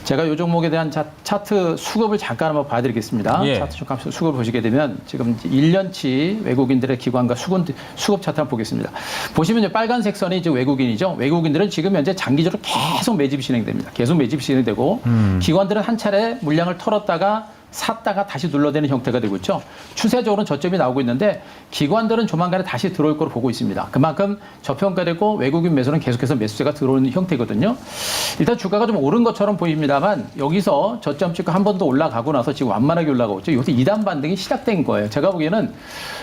제가 이 종목에 대한 차트 수급을 잠깐 한번 봐드리겠습니다. 예. 차트 수급을 보시게 되면 지금 이제 1년치 외국인들의 기관과 수급 차트 한번 보겠습니다. 보시면 이제 빨간색 선이 지금 외국인이죠. 외국인들은 지금 현재 장기적으로 계속 매집이 진행됩니다. 계속 매집이 진행되고 기관들은 한 차례 물량을 털었다가 샀다가 다시 눌러대는 형태가 되고 있죠. 추세적으로는 저점이 나오고 있는데 기관들은 조만간에 다시 들어올 거로 보고 있습니다. 그만큼 저평가되고 외국인 매수는 계속해서 매수세가 들어오는 형태거든요. 일단 주가가 좀 오른 것처럼 보입니다만 여기서 저점 찍고 한 번 더 올라가고 나서 지금 완만하게 올라가고 있죠. 여기서 2단 반등이 시작된 거예요. 제가 보기에는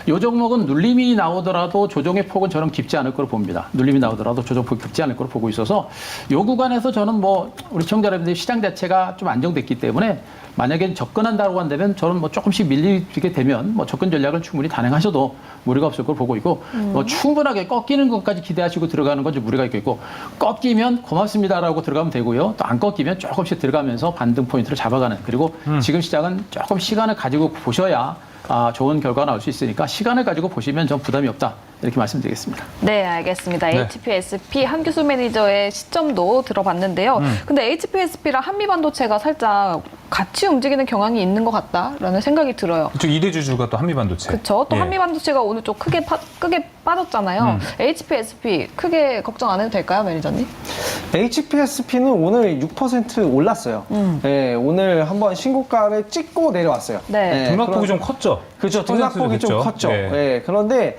이 종목은 눌림이 나오더라도 조정의 폭은 저는 깊지 않을 거로 봅니다. 눌림이 나오더라도 조정 폭이 깊지 않을 거로 보고 있어서 이 구간에서 저는 뭐 우리 시청자 여러분들 시장 자체가 좀 안정됐기 때문에 만약에 접근한 반등한다고 한다면 저는 뭐 조금씩 밀리게 되면 뭐 접근 전략을 충분히 단행하셔도 무리가 없을 걸 보고 있고 뭐 충분하게 꺾이는 것까지 기대하시고 들어가는 건 좀 무리가 있겠고 꺾이면 고맙습니다라고 들어가면 되고요. 또 안 꺾이면 조금씩 들어가면서 반등 포인트를 잡아가는 그리고 지금 시장은 조금 시간을 가지고 보셔야 좋은 결과가 나올 수 있으니까 시간을 가지고 보시면 좀 부담이 없다. 이렇게 말씀드리겠습니다. 네, 알겠습니다. 네. HPSP 한규수 매니저의 시점도 들어봤는데요. 근데 HPSP랑 한미반도체가 살짝 같이 움직이는 경향이 있는 것 같다라는 생각이 들어요. 이쪽 2대 주주가 또 한미반도체. 그렇죠. 또 예. 한미반도체가 오늘 좀 크게 빠졌잖아요. HPSP 크게 걱정 안 해도 될까요, 매니저님? HPSP는 오늘 6% 올랐어요. 네, 오늘 한번 신고가를 찍고 내려왔어요. 네. 등락폭이 좀 컸죠? 그렇죠. 등락폭이 좀 컸죠. 네. 네, 그런데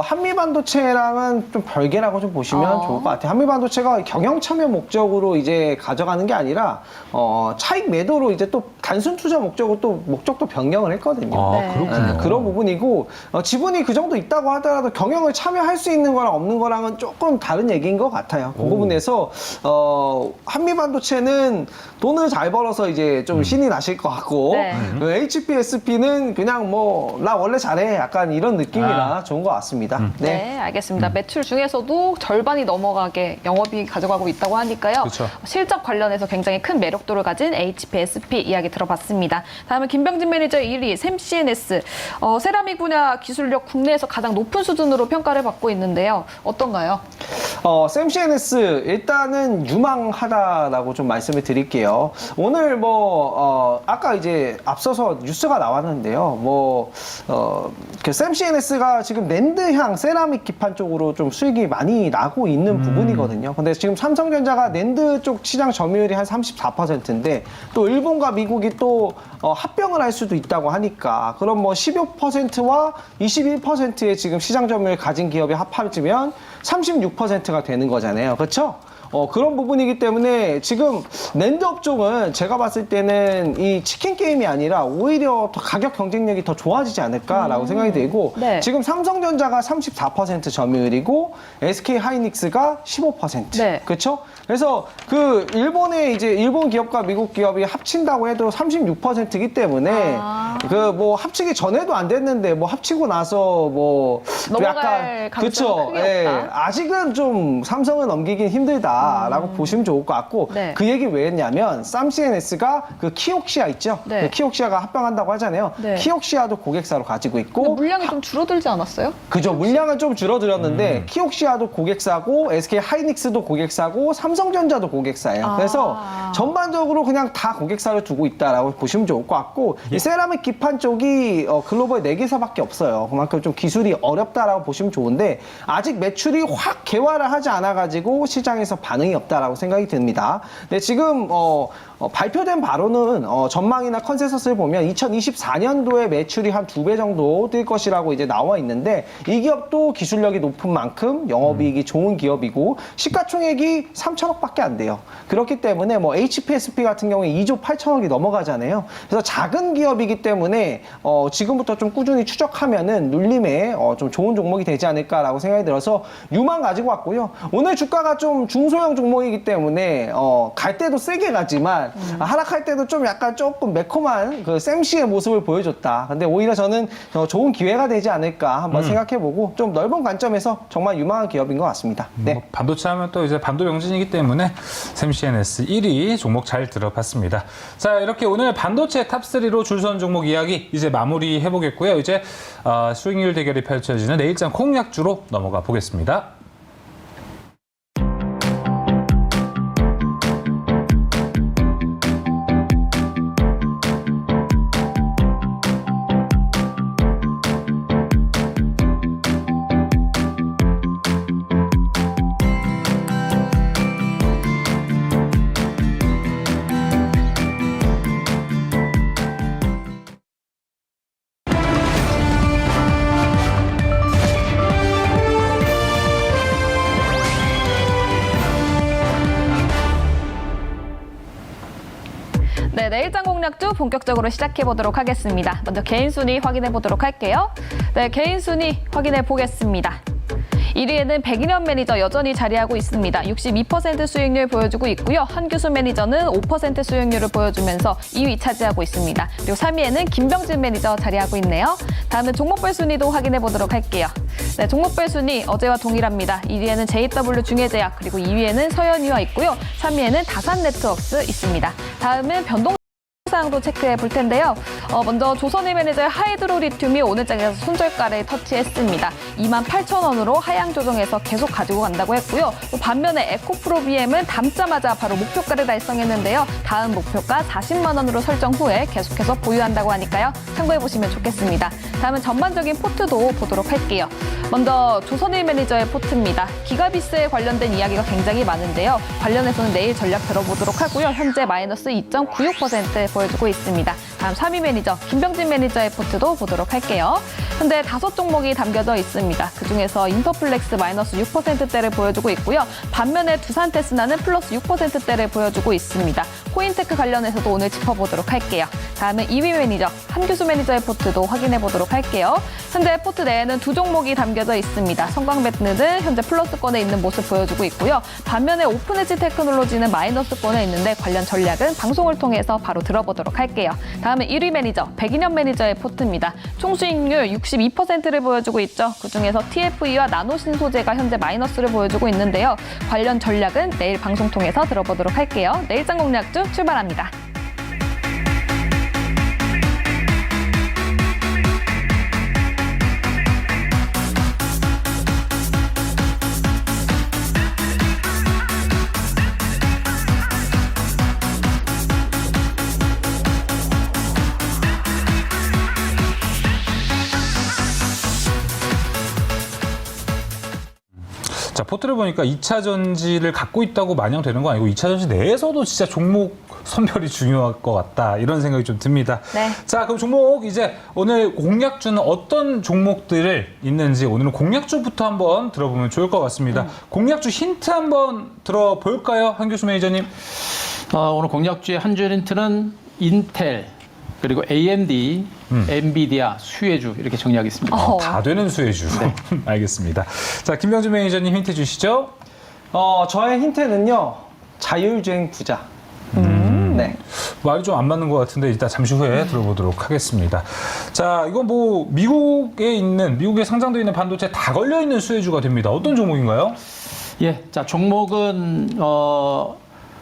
한미반도체랑은 좀 별개라고 좀 보시면 좋을 것 같아요. 한미반도체가 경영 참여 목적으로 이제 가져가는 게 아니라 차익 매도로 이제 또 단순 투자 목적으로 또 목적도 변경을 했거든요. 아, 네. 그렇군요. 그런 부분이고 지분이 그 정도 있다고 하더라도 경영을 참여할 수 있는 거랑 없는 거랑은 조금 다른 얘기인 것 같아요. 그 부분에서 한미반도체는 돈을 잘 벌어서 이제 좀 신이 나실 것 같고 네. HPSP는 그냥 뭐 나 원래 잘해 약간 이런 느낌이라 좋은 것 같습니다. 네, 알겠습니다. 매출 중에서도 절반이 넘어가게 영업이익 가져가고 있다고 하니까요. 그쵸. 실적 관련해서 굉장히 큰 매력도를 가진 HPSP 이야기 들어봤습니다. 다음은 김병진 매니저 1위 샘CNS. 세라믹 분야 기술력 국내에서 가장 높은 수준으로 평가를 받고 있는데요. 어떤가요? 샘CNS 일단은 유망하다라고 좀 말씀을 드릴게요. 오늘 뭐 아까 이제 앞서서 뉴스가 나왔는데요. 그 샘CNS가 지금 낸드향 세라믹 기판 쪽으로 좀 수익이 많이 나고 있는 부분이거든요. 근데 지금 삼성전자가 낸드 쪽 시장 점유율이 한 34%인데 또 일본과 미국이 또 합병을 할 수도 있다고 하니까 그럼 뭐 15%와 21%의 지금 시장 점유율 가진 기업이 합하면 36%가 되는 거잖아요. 그렇죠? 그런 부분이기 때문에 지금 낸드 업종은 제가 봤을 때는 이 치킨 게임이 아니라 오히려 더 가격 경쟁력이 더 좋아지지 않을까라고 생각이 들고 네. 지금 삼성전자가 34% 점유율이고 SK 하이닉스가 15%. 네. 그렇죠? 그래서 그 일본의 이제 일본 기업과 미국 기업이 합친다고 해도 36%이기 때문에 그 뭐 합치기 전에도 안 됐는데 뭐 합치고 나서 뭐 넘어갈 가능성은 크게 없다. 아직은 좀 삼성을 넘기긴 힘들다라고 보시면 좋을 것 같고 네. 그 얘기 왜 했냐면 쌈CNS가 그 키옥시아 있죠? 네. 그 키옥시아가 합병한다고 하잖아요. 네. 키옥시아도 고객사로 가지고 근데 있고 물량이 좀 줄어들지 않았어요? 그죠. 물량은 좀 줄어들었는데 키옥시아도 고객사고 SK 하이닉스도 고객사고 삼성전자도 고객사예요. 그래서 전반적으로 그냥 다 고객사를 두고 있다라고 보시면 좋을 것 같고 이 세라믹 기판 쪽이 글로벌 4개사밖에 없어요. 그만큼 좀 기술이 어렵다라고 보시면 좋은데 아직 매출이 확 개화를 하지 않아가지고 시장에서 반응이 없다라고 생각이 듭니다. 근데 지금 발표된 바로는 전망이나 컨센서스를 보면 2024년도에 매출이 한 2배 정도 뜰 것이라고 이제 나와 있는데 이 기업도 기술력이 높은 만큼 영업이익이 좋은 기업이고 시가총액이 3천억밖에 안 돼요. 그렇기 때문에 뭐 HPSP 같은 경우에 2조 8천억이 넘어가잖아요. 그래서 작은 기업이기 때문에 지금부터 좀 꾸준히 추적하면은 눌림에 좀 좋은 종목이 되지 않을까라고 생각이 들어서 유망 가지고 왔고요. 오늘 주가가 좀 중소형 종목이기 때문에 갈 때도 세게 가지만 하락할 때도 좀 약간 조금 매콤한 그 샘씨의 모습을 보여줬다. 근데 오히려 저는 좋은 기회가 되지 않을까 한번 생각해보고 좀 넓은 관점에서 정말 유망한 기업인 것 같습니다. 네. 뭐 반도체 하면 또 이제 반도 명진이기 때문에 샘CNS 1위 종목 잘 들어봤습니다. 자, 이렇게 오늘 반도체 탑3로 줄 선 종목 이야기 이제 마무리 해보겠고요. 이제 수익률 대결이 펼쳐지는 내일장 공략주로 넘어가 보겠습니다. 네, 내일장 공략주 본격적으로 시작해 보도록 하겠습니다. 먼저 개인 순위 확인해 보도록 할게요. 네, 개인 순위 확인해 보겠습니다. 1위에는 백인현 매니저 여전히 자리하고 있습니다. 62% 수익률 보여주고 있고요. 한규수 매니저는 5% 수익률을 보여주면서 2위 차지하고 있습니다. 그리고 3위에는 김병진 매니저 자리하고 있네요. 다음은 종목별 순위도 확인해 보도록 할게요. 네, 종목별 순위 어제와 동일합니다. 1위에는 JW 중해제약, 그리고 2위에는 서현이와 있고요. 3위에는 다산네트워크스 있습니다. 다음은 변동 사항도 체크해 볼 텐데요. 먼저 조선일 매니저의 하이드로리튬이 오늘 장에서 손절가를 터치했습니다. 28,000원으로 하향 조정해서 계속 가지고 간다고 했고요. 또 반면에 에코프로 BM은 담자마자 바로 목표가를 달성했는데요. 다음 목표가 40만 원으로 설정 후에 계속해서 보유한다고 하니까요. 참고해 보시면 좋겠습니다. 다음은 전반적인 포트도 보도록 할게요. 먼저 조선일 매니저의 포트입니다. 기가비스에 관련된 이야기가 굉장히 많은데요. 관련해서는 내일 전략 들어보도록 하고요. 현재 마이너스 2.96% 보여주고 있습니다. 다음 3위 매니저 김병진 매니저의 포트도 보도록 할게요. 현재 5종목이 담겨져 있습니다. 그중에서 인터플렉스 마이너스 6%대를 보여주고 있고요. 반면에 두산테스나는 플러스 6%대를 보여주고 있습니다. 코인테크 관련해서도 오늘 짚어보도록 할게요. 다음은 2위 매니저 한규수 매니저의 포트도 확인해 보도록 할게요. 현재 포트 내에는 2종목이 담겨져 있습니다. 성광배트는 현재 플러스권에 있는 모습 보여주고 있고요. 반면에 오픈에지 테크놀로지는 마이너스권에 있는데 관련 전략은 방송을 통해서 바로 들어보도록 할게요. 다음은 1위 매니저 백인현 매니저의 포트입니다. 총수익률 62%를 보여주고 있죠. 그중에서 TFE와 나노신소재가 현재 마이너스를 보여주고 있는데요. 관련 전략은 내일 방송 통해서 들어보도록 할게요. 내일장 공략주 출발합니다. 자, 포트를 보니까 2차 전지를 갖고 있다고 마냥 되는 거 아니고 2차 전지 내에서도 진짜 종목 선별이 중요할 것 같다. 이런 생각이 좀 듭니다. 네. 자, 그럼 종목 이제 오늘 공략주는 어떤 종목들을 있는지 오늘은 공략주부터 한번 들어보면 좋을 것 같습니다. 공략주 힌트 한번 들어볼까요? 한규수 매니저님. 오늘 공략주의 한 주 힌트는 인텔, 그리고 AMD, 엔비디아, 수혜주 이렇게 정리하겠습니다. 다 되는 수혜주. 네. 알겠습니다. 자, 김병준 매니저님 힌트 주시죠. 저의 힌트는요. 자율주행 부자. 네. 말이 좀 안 맞는 것 같은데 이따 잠시 후에 들어보도록 하겠습니다. 자, 이건 뭐 미국에 상장되어 있는 반도체 다 걸려 있는 수혜주가 됩니다. 어떤 종목인가요? 예, 자 종목은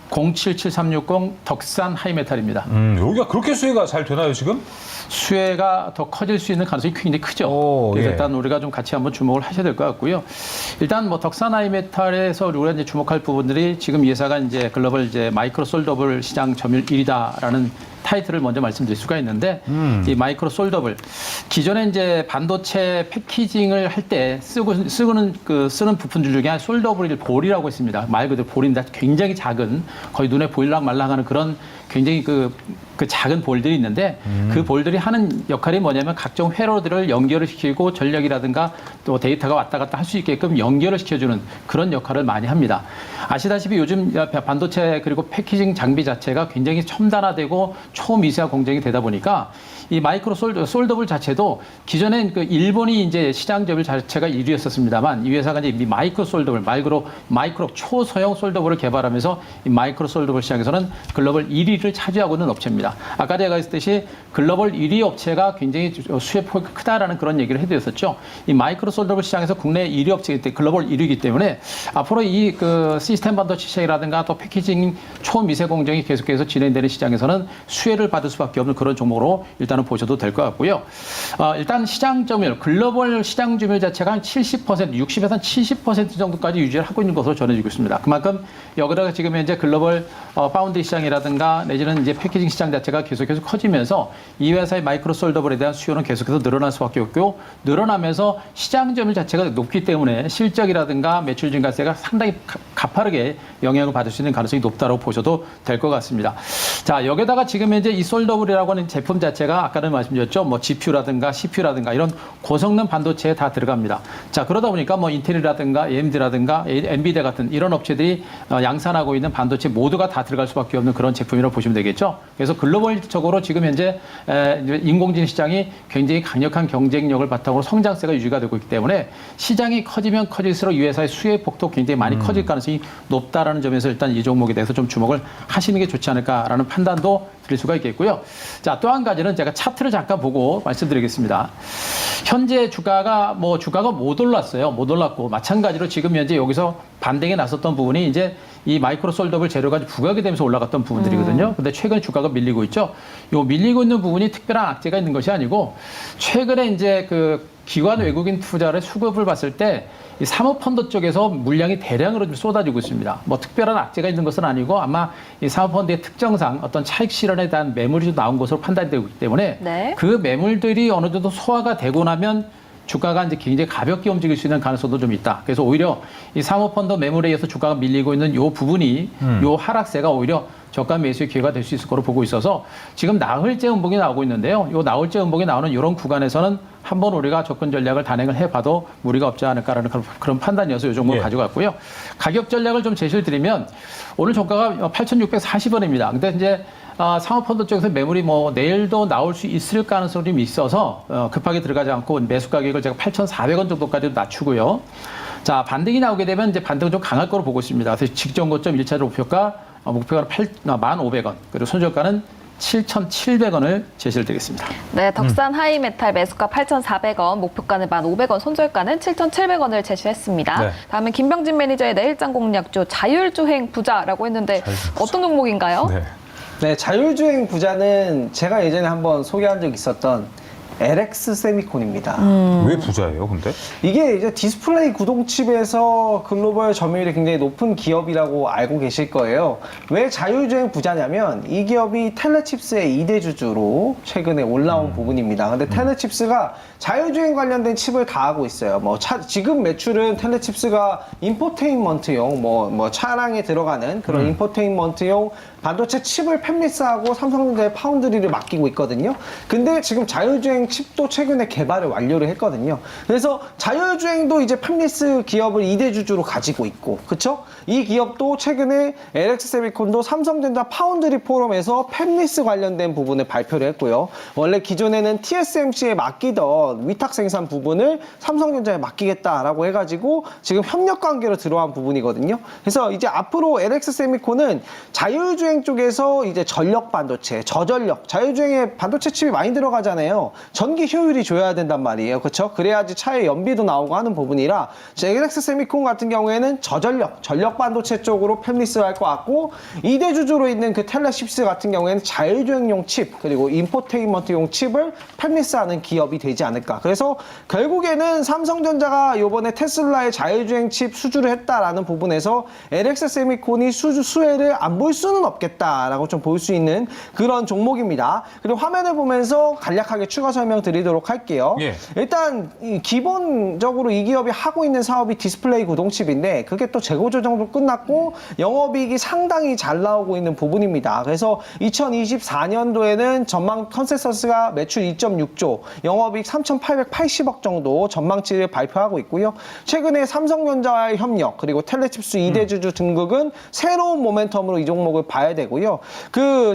077360 덕산 하이메탈입니다. 여기가 그렇게 수혜가 잘 되나요, 지금? 수혜가 더 커질 수 있는 가능성이 굉장히 크죠. 그래서 예. 일단 우리가 좀 같이 한번 주목을 하셔야 될 것 같고요. 일단 뭐 덕산 하이메탈에서 우리가 이제 주목할 부분들이 지금 이 회사가 이제 글로벌 이제 마이크로 솔더블 시장 점유율 1위다라는 타이틀을 먼저 말씀드릴 수가 있는데 이 마이크로 솔더블 기존에 이제 반도체 패키징을 할 때 쓰는 부품들 중에 하나 솔더블 볼이라고 있습니다. 말 그대로 볼인데 굉장히 작은 거의 눈에 보일랑 말랑하는 그런 굉장히 그 작은 볼들이 있는데 그 볼들이 하는 역할이 뭐냐면 각종 회로들을 연결을 시키고 전력이라든가 또 데이터가 왔다 갔다 할 수 있게끔 연결을 시켜주는 그런 역할을 많이 합니다. 아시다시피 요즘 반도체 그리고 패키징 장비 자체가 굉장히 첨단화되고 초미세화 공정이 되다 보니까 이 마이크로 솔더블 자체도 기존엔 그 일본이 이제 시장 점유율 자체가 1위였었습니다만 이 회사가 이제 마이크로 솔더블 마이크로 초소형 솔더블을 개발하면서 이 마이크로 솔더블 시장에서는 글로벌 1위를 차지하고 있는 업체입니다. 아까 제가 했듯이 글로벌 1위 업체가 굉장히 수혜 폭이 크다라는 그런 얘기를 해드렸었죠. 이 마이크로 솔더블 시장에서 국내 1위 업체이기 때문에 글로벌 1위이기 때문에 앞으로 이 그 시스템 반도체 시장이라든가 또 패키징 초미세 공정이 계속해서 진행되는 시장에서는 수혜를 받을 수밖에 없는 그런 종목으로 일단은 보셔도 될 것 같고요. 일단 시장 점유율, 글로벌 시장 점유율 자체가 한 70%, 60에서 70% 정도까지 유지를 하고 있는 것으로 전해지고 있습니다. 그만큼 여기다가 지금 현재 글로벌 파운드리 시장이라든가 내지는 이제 패키징 시장 자체가 계속해서 커지면서 이 회사의 마이크로 솔더블에 대한 수요는 계속해서 늘어날 수밖에 없고 늘어나면서 시장 점유율 자체가 높기 때문에 실적이라든가 매출 증가세가 상당히 가파르게 영향을 받을 수 있는 가능성이 높다고 보셔도 될 것 같습니다. 자, 여기다가 지금 현재 이 솔더블이라고 하는 제품 자체가 아까는 말씀드렸죠. 뭐 GPU라든가 CPU라든가 이런 고성능 반도체에 다 들어갑니다. 자, 그러다 보니까 뭐 인텔이라든가 AMD라든가 엔비디아 같은 이런 업체들이 양산하고 있는 반도체 모두가 다 들어갈 수밖에 없는 그런 제품이라고 보시면 되겠죠. 그래서 글로벌적으로 지금 현재 이제 인공지능 시장이 굉장히 강력한 경쟁력을 바탕으로 성장세가 유지가 되고 있기 때문에 시장이 커지면 커질수록 이 회사의 수혜 폭도 굉장히 많이 커질 가능성이 높다라는 점에서 일단 이 종목에 대해서 좀 주목을 하시는 게 좋지 않을까라는 판단도 드릴 수가 있겠고요. 자, 또 한 가지는 제가 차트를 잠깐 보고 말씀드리겠습니다. 현재 주가가 못 올랐어요. 못 올랐고 마찬가지로 지금 현재 여기서 반등에 나섰던 부분이 이제 이 마이크로 솔더블 재료가 부각이 되면서 올라갔던 부분들이거든요. 근데 최근 주가가 밀리고 있죠. 요 밀리고 있는 부분이 특별한 악재가 있는 것이 아니고 최근에 이제 그 기관 외국인 투자를 수급을 봤을 때 이 사모펀드 쪽에서 물량이 대량으로 좀 쏟아지고 있습니다. 뭐 특별한 악재가 있는 것은 아니고 아마 이 사모펀드의 특정상 어떤 차익 실현에 대한 매물이 좀 나온 것으로 판단되고 있기 때문에 네. 그 매물들이 어느 정도 소화가 되고 나면 주가가 이제 굉장히 가볍게 움직일 수 있는 가능성도 좀 있다. 그래서 오히려 이 사모펀드 매물에 의해서 주가가 밀리고 있는 요 부분이 요 하락세가 오히려 저가 매수의 기회가 될 수 있을 거로 보고 있어서 지금 나흘째 음봉이 나오고 있는데요. 요 나흘째 음봉이 나오는 이런 구간에서는 한번 우리가 접근 전략을 단행을 해봐도 무리가 없지 않을까라는 그런 판단이어서 요 종목을 가져갔고요. 가격 전략을 좀 제시를 드리면 오늘 종가가 8,640원입니다. 근데 이제 사모펀드 쪽에서 매물이 뭐 내일도 나올 수 있을 가능성이 좀 있어서 급하게 들어가지 않고 매수 가격을 제가 8,400원 정도까지 낮추고요. 자, 반등이 나오게 되면 이제 반등은 좀 강할 거로 보고 있습니다. 그래서 직전 고점 1차적 목표가 1,500원, 그리고 손절가는 7,700원을 제시를 드리겠습니다. 네, 덕산 하이메탈 매수가 8,400원, 목표가는 1,500원, 손절가는 7,700원을 제시했습니다. 네. 다음은 김병진 매니저의 내일장 공략주 자율주행 부자라고 했는데 어떤 종목인가요? 네. 네, 자율주행 부자는 제가 예전에 한번 소개한 적 있었던 LX 세미콘입니다. 왜 부자예요, 근데? 이게 이제 디스플레이 구동칩에서 글로벌 점유율이 굉장히 높은 기업이라고 알고 계실 거예요. 왜 자율주행 부자냐면 이 기업이 텔레칩스의 2대 주주로 최근에 올라온 부분입니다. 근데 텔레칩스가 자율주행 관련된 칩을 다 하고 있어요. 지금 매출은 텔레칩스가 인포테인먼트용 뭐 차량에 들어가는 그런 인포테인먼트용 반도체 칩을 팹리스하고 삼성전자의 파운드리를 맡기고 있거든요. 근데 지금 자율주행 칩도 최근에 개발을 완료를 했거든요. 그래서 자율주행도 이제 팹리스 기업을 2대 주주로 가지고 있고, 그쵸? 이 기업도 최근에 LX 세미콘도 삼성전자 파운드리 포럼에서 팹리스 관련된 부분을 발표를 했고요. 원래 기존에는 TSMC에 맡기던 위탁 생산 부분을 삼성전자에 맡기겠다라고 해가지고 지금 협력 관계로 들어간 부분이거든요. 그래서 이제 앞으로 LX 세미콘은 자율주행 쪽에서 이제 전력 반도체, 저전력, 자율주행에 반도체 칩이 많이 들어가잖아요. 전기 효율이 줘야 된단 말이에요. 그렇죠? 그래야지 차의 연비도 나오고 하는 부분이라 LX 세미콘 같은 경우에는 저전력, 전력 반도체 쪽으로 팹리스를 할 것 같고 2대 주주로 있는 그 텔레칩스 같은 경우에는 자율주행용 칩 그리고 인포테인먼트용 칩을 팹리스하는 기업이 되지 않을까. 그래서 결국에는 삼성전자가 이번에 테슬라의 자율주행 칩 수주를 했다라는 부분에서 LX 세미콘이 수혜를 안 볼 수는 없겠다라고 좀 볼 수 있는 그런 종목입니다. 그리고 화면을 보면서 간략하게 추가 설명 드리도록 할게요. 예. 일단 기본적으로 이 기업이 하고 있는 사업이 디스플레이 구동칩인데 그게 또 재고 조정도 끝났고 영업이익이 상당히 잘 나오고 있는 부분입니다. 그래서 2024년도에는 전망 컨센서스가 매출 2.6조, 영업이익 3,880억 정도 전망치를 발표하고 있고요. 최근에 삼성전자와의 협력 그리고 텔레칩스 2대 주주 등극은 새로운 모멘텀으로 이 종목을 봐야 되고요.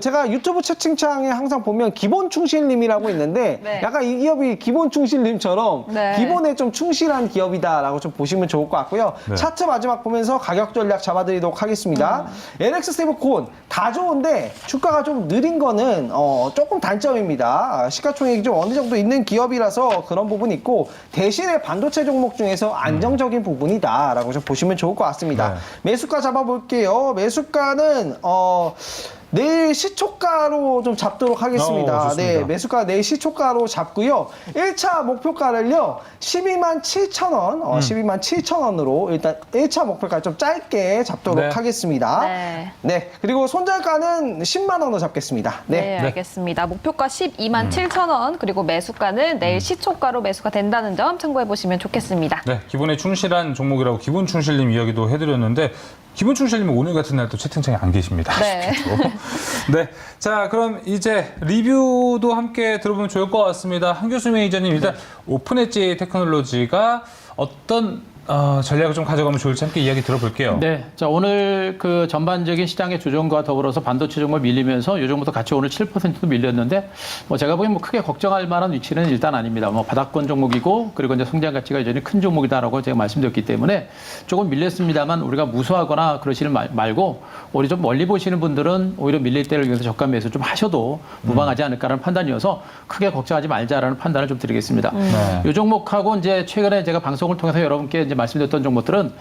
제가 유튜브 채팅창에 항상 보면 기본 충실님이라고 있는데 네. 약간 이 기업이 기본 충실님처럼 네. 기본에 좀 충실한 기업이다라고 좀 보시면 좋을 것 같고요. 네. 차트 마지막 보면서 가격 전략 잡아드리도록 하겠습니다. LX 세미콘 다 좋은데 주가가 좀 느린 거는 조금 단점입니다. 시가총액이 좀 어느 정도 있는 기업이라서 그런 부분이 있고 대신에 반도체 종목 중에서 안정적인 부분이다라고 좀 보시면 좋을 것 같습니다. 네. 매수가 잡아볼게요. 매수가는 내일 시초가로 좀 잡도록 하겠습니다. 좋습니다. 네, 매수가 내일 시초가로 잡고요. 1차 목표가를요, 12만 7천 원, 12만 7천 원으로 일단 1차 목표가 좀 짧게 잡도록 네. 하겠습니다. 네. 네, 그리고 손절가는 10만 원으로 잡겠습니다. 네, 알겠습니다. 목표가 12만 7천 원, 그리고 매수가는 내일 시초가로 매수가 된다는 점 참고해 보시면 좋겠습니다. 네, 기본에 충실한 종목이라고 기본 충실님 이야기도 해드렸는데 기본 충실님은 오늘 같은 날 또 채팅창에 안 계십니다. 네. 네, 자 그럼 이제 리뷰도 함께 들어보면 좋을 것 같습니다. 한교수 매니저님 일단 오픈엣지 테크놀로지가 어떤 전략을 좀 가져가면 좋을지 함께 이야기 들어볼게요. 네. 자, 오늘 그 전반적인 시장의 조정과 더불어서 반도체 종목 밀리면서 요 정도도 같이 오늘 7%도 밀렸는데 뭐 제가 보기엔 뭐 크게 걱정할 만한 위치는 일단 아닙니다. 뭐 바닥권 종목이고 그리고 이제 성장 가치가 여전히 큰 종목이다라고 제가 말씀드렸기 때문에 조금 밀렸습니다만 우리가 무서워하거나 그러시는 말고 우리 좀 멀리 보시는 분들은 오히려 밀릴 때를 위해서 저가 매수 좀 하셔도 무방하지 않을까라는 판단이어서 크게 걱정하지 말자라는 판단을 좀 드리겠습니다. 네. 이 종목하고 이제 최근에 제가 방송을 통해서 여러분께 이제 말씀드렸던 종목들은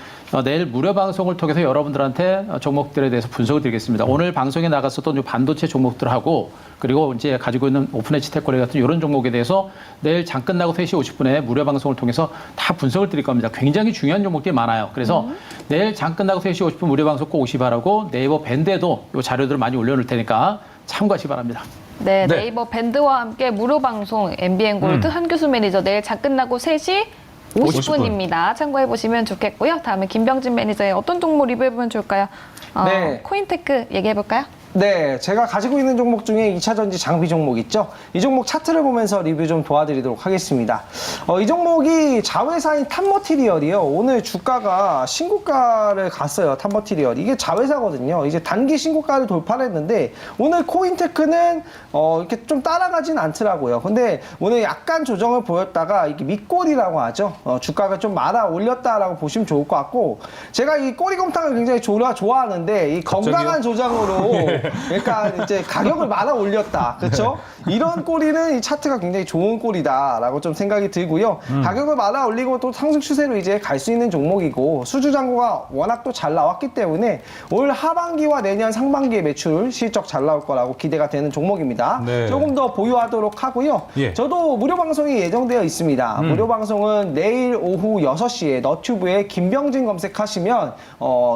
내일 무료 방송을 통해서 여러분들한테 종목들에 대해서 분석을 드리겠습니다. 오늘 방송에 나갔었던 이 반도체 종목들하고 그리고 이제 가지고 있는 오픈에치 테크놀 같은 이런 종목에 대해서 내일 장 끝나고 3시 50분에 무료 방송을 통해서 다 분석을 드릴 겁니다. 굉장히 중요한 종목들이 많아요. 그래서 내일 장 끝나고 3시 50분 무료 방송 꼭 오시 바라고 네이버 밴드에도 이 자료들을 많이 올려놓을 테니까 참고하시기 바랍니다. 네, 네. 네이버 밴드와 함께 무료 방송 MBN 골드 한규수 매니저 내일 장 끝나고 3시 50분입니다. 참고해 보시면 좋겠고요. 다음에 김병진 매니저의 어떤 종목 리뷰해보면 좋을까요? 네. 코인테크 얘기해 볼까요? 네, 제가 가지고 있는 종목 중에 2차전지 장비 종목 있죠? 이 종목 차트를 보면서 리뷰 좀 도와드리도록 하겠습니다. 이 종목이 자회사인 탑머티리얼이요. 오늘 주가가 신고가를 갔어요. 탑머티리얼. 이게 자회사거든요. 이제 단기 신고가를 돌파를 했는데 오늘 코인테크는 이렇게 좀 따라가진 않더라고요. 근데 오늘 약간 조정을 보였다가 이게 밑골이라고 하죠. 주가가 좀 말아 올렸다라고 보시면 좋을 것 같고 제가 이 꼬리곰탕을 굉장히 좋아하는데 이 건강한 조장으로 그러니까 이제 가격을 말아 올렸다. 그렇죠? 이런 꼬리는 이 차트가 굉장히 좋은 꼬리다라고 좀 생각이 들고요. 가격을 말아 올리고 또 상승 추세로 이제 갈 수 있는 종목이고 수주 잔고가 워낙 또 잘 나왔기 때문에 올 하반기와 내년 상반기에 매출 실적 잘 나올 거라고 기대가 되는 종목입니다. 네. 조금 더 보유하도록 하고요. 예. 저도 무료 방송이 예정되어 있습니다. 무료 방송은 내일 오후 6시에 너튜브에 김병진 검색하시면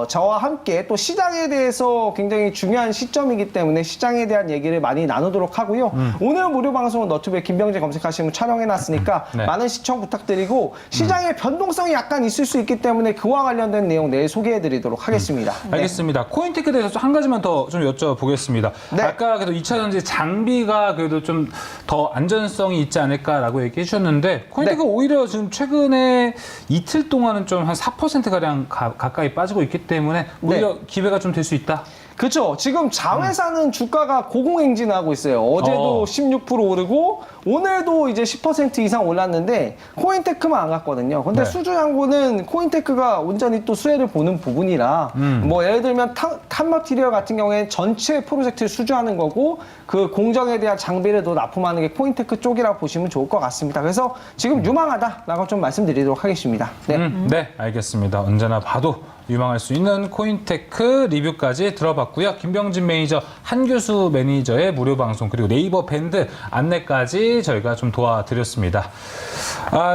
저와 함께 또 시장에 대해서 굉장히 중요한 시점이기 때문에 시장에 대한 얘기를 많이 나누도록 하고요. 오늘 무료 방송은 너튜브에 김병진 검색하시면 촬영해놨으니까 네. 많은 시청 부탁드리고 시장의 변동성이 약간 있을 수 있기 때문에 그와 관련된 내용 내일 소개해드리도록 하겠습니다. 네. 알겠습니다. 코인테크에 대해서 한 가지만 더 좀 여쭤보겠습니다. 네. 아까 그래도 2차전지 장비가 그래도 좀 더 안전성이 있지 않을까라고 얘기해 주셨는데 코인테크가 네. 오히려 지금 최근에 이틀 동안은 좀 한 4%가량 가까이 빠지고 있기 때문에 오히려 기회가 좀 될 수 있다. 그렇죠. 지금 자회사는 주가가 고공행진하고 있어요. 어제도 16% 오르고 오늘도 이제 10% 이상 올랐는데 코인테크만 안 갔거든요. 근데 네. 수주잔고는 코인테크가 온전히 또 수혜를 보는 부분이라 뭐 예를 들면 탑머티리얼 같은 경우에 전체 프로젝트를 수주하는 거고 그 공정에 대한 장비를 또 납품하는 게 코인테크 쪽이라고 보시면 좋을 것 같습니다. 그래서 지금 유망하다라고 좀 말씀드리도록 하겠습니다. 네. 네, 알겠습니다. 언제나 봐도 유망할 수 있는 코인테크 리뷰까지 들어봤고요. 김병진 매니저, 한규수 매니저의 무료 방송 그리고 네이버 밴드 안내까지 저희가 좀 도와드렸습니다.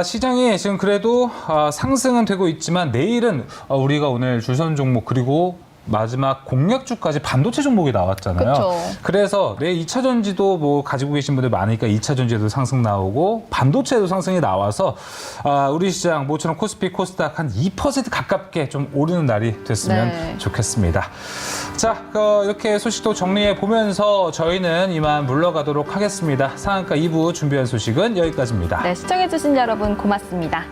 시장이 지금 그래도 상승은 되고 있지만 내일은 우리가 오늘 줄선 종목 그리고 마지막 공략주까지 반도체 종목이 나왔잖아요. 그쵸. 그래서 내일 2차전지도 뭐 가지고 계신 분들 많으니까 2차전지에도 상승 나오고 반도체에도 상승이 나와서 우리 시장 모처럼 코스피 코스닥 한 2% 가깝게 좀 오르는 날이 됐으면 네. 좋겠습니다. 자, 이렇게 소식도 정리해 보면서 저희는 이만 물러가도록 하겠습니다. 상한가 2부 준비한 소식은 여기까지입니다. 네, 시청해주신 여러분 고맙습니다.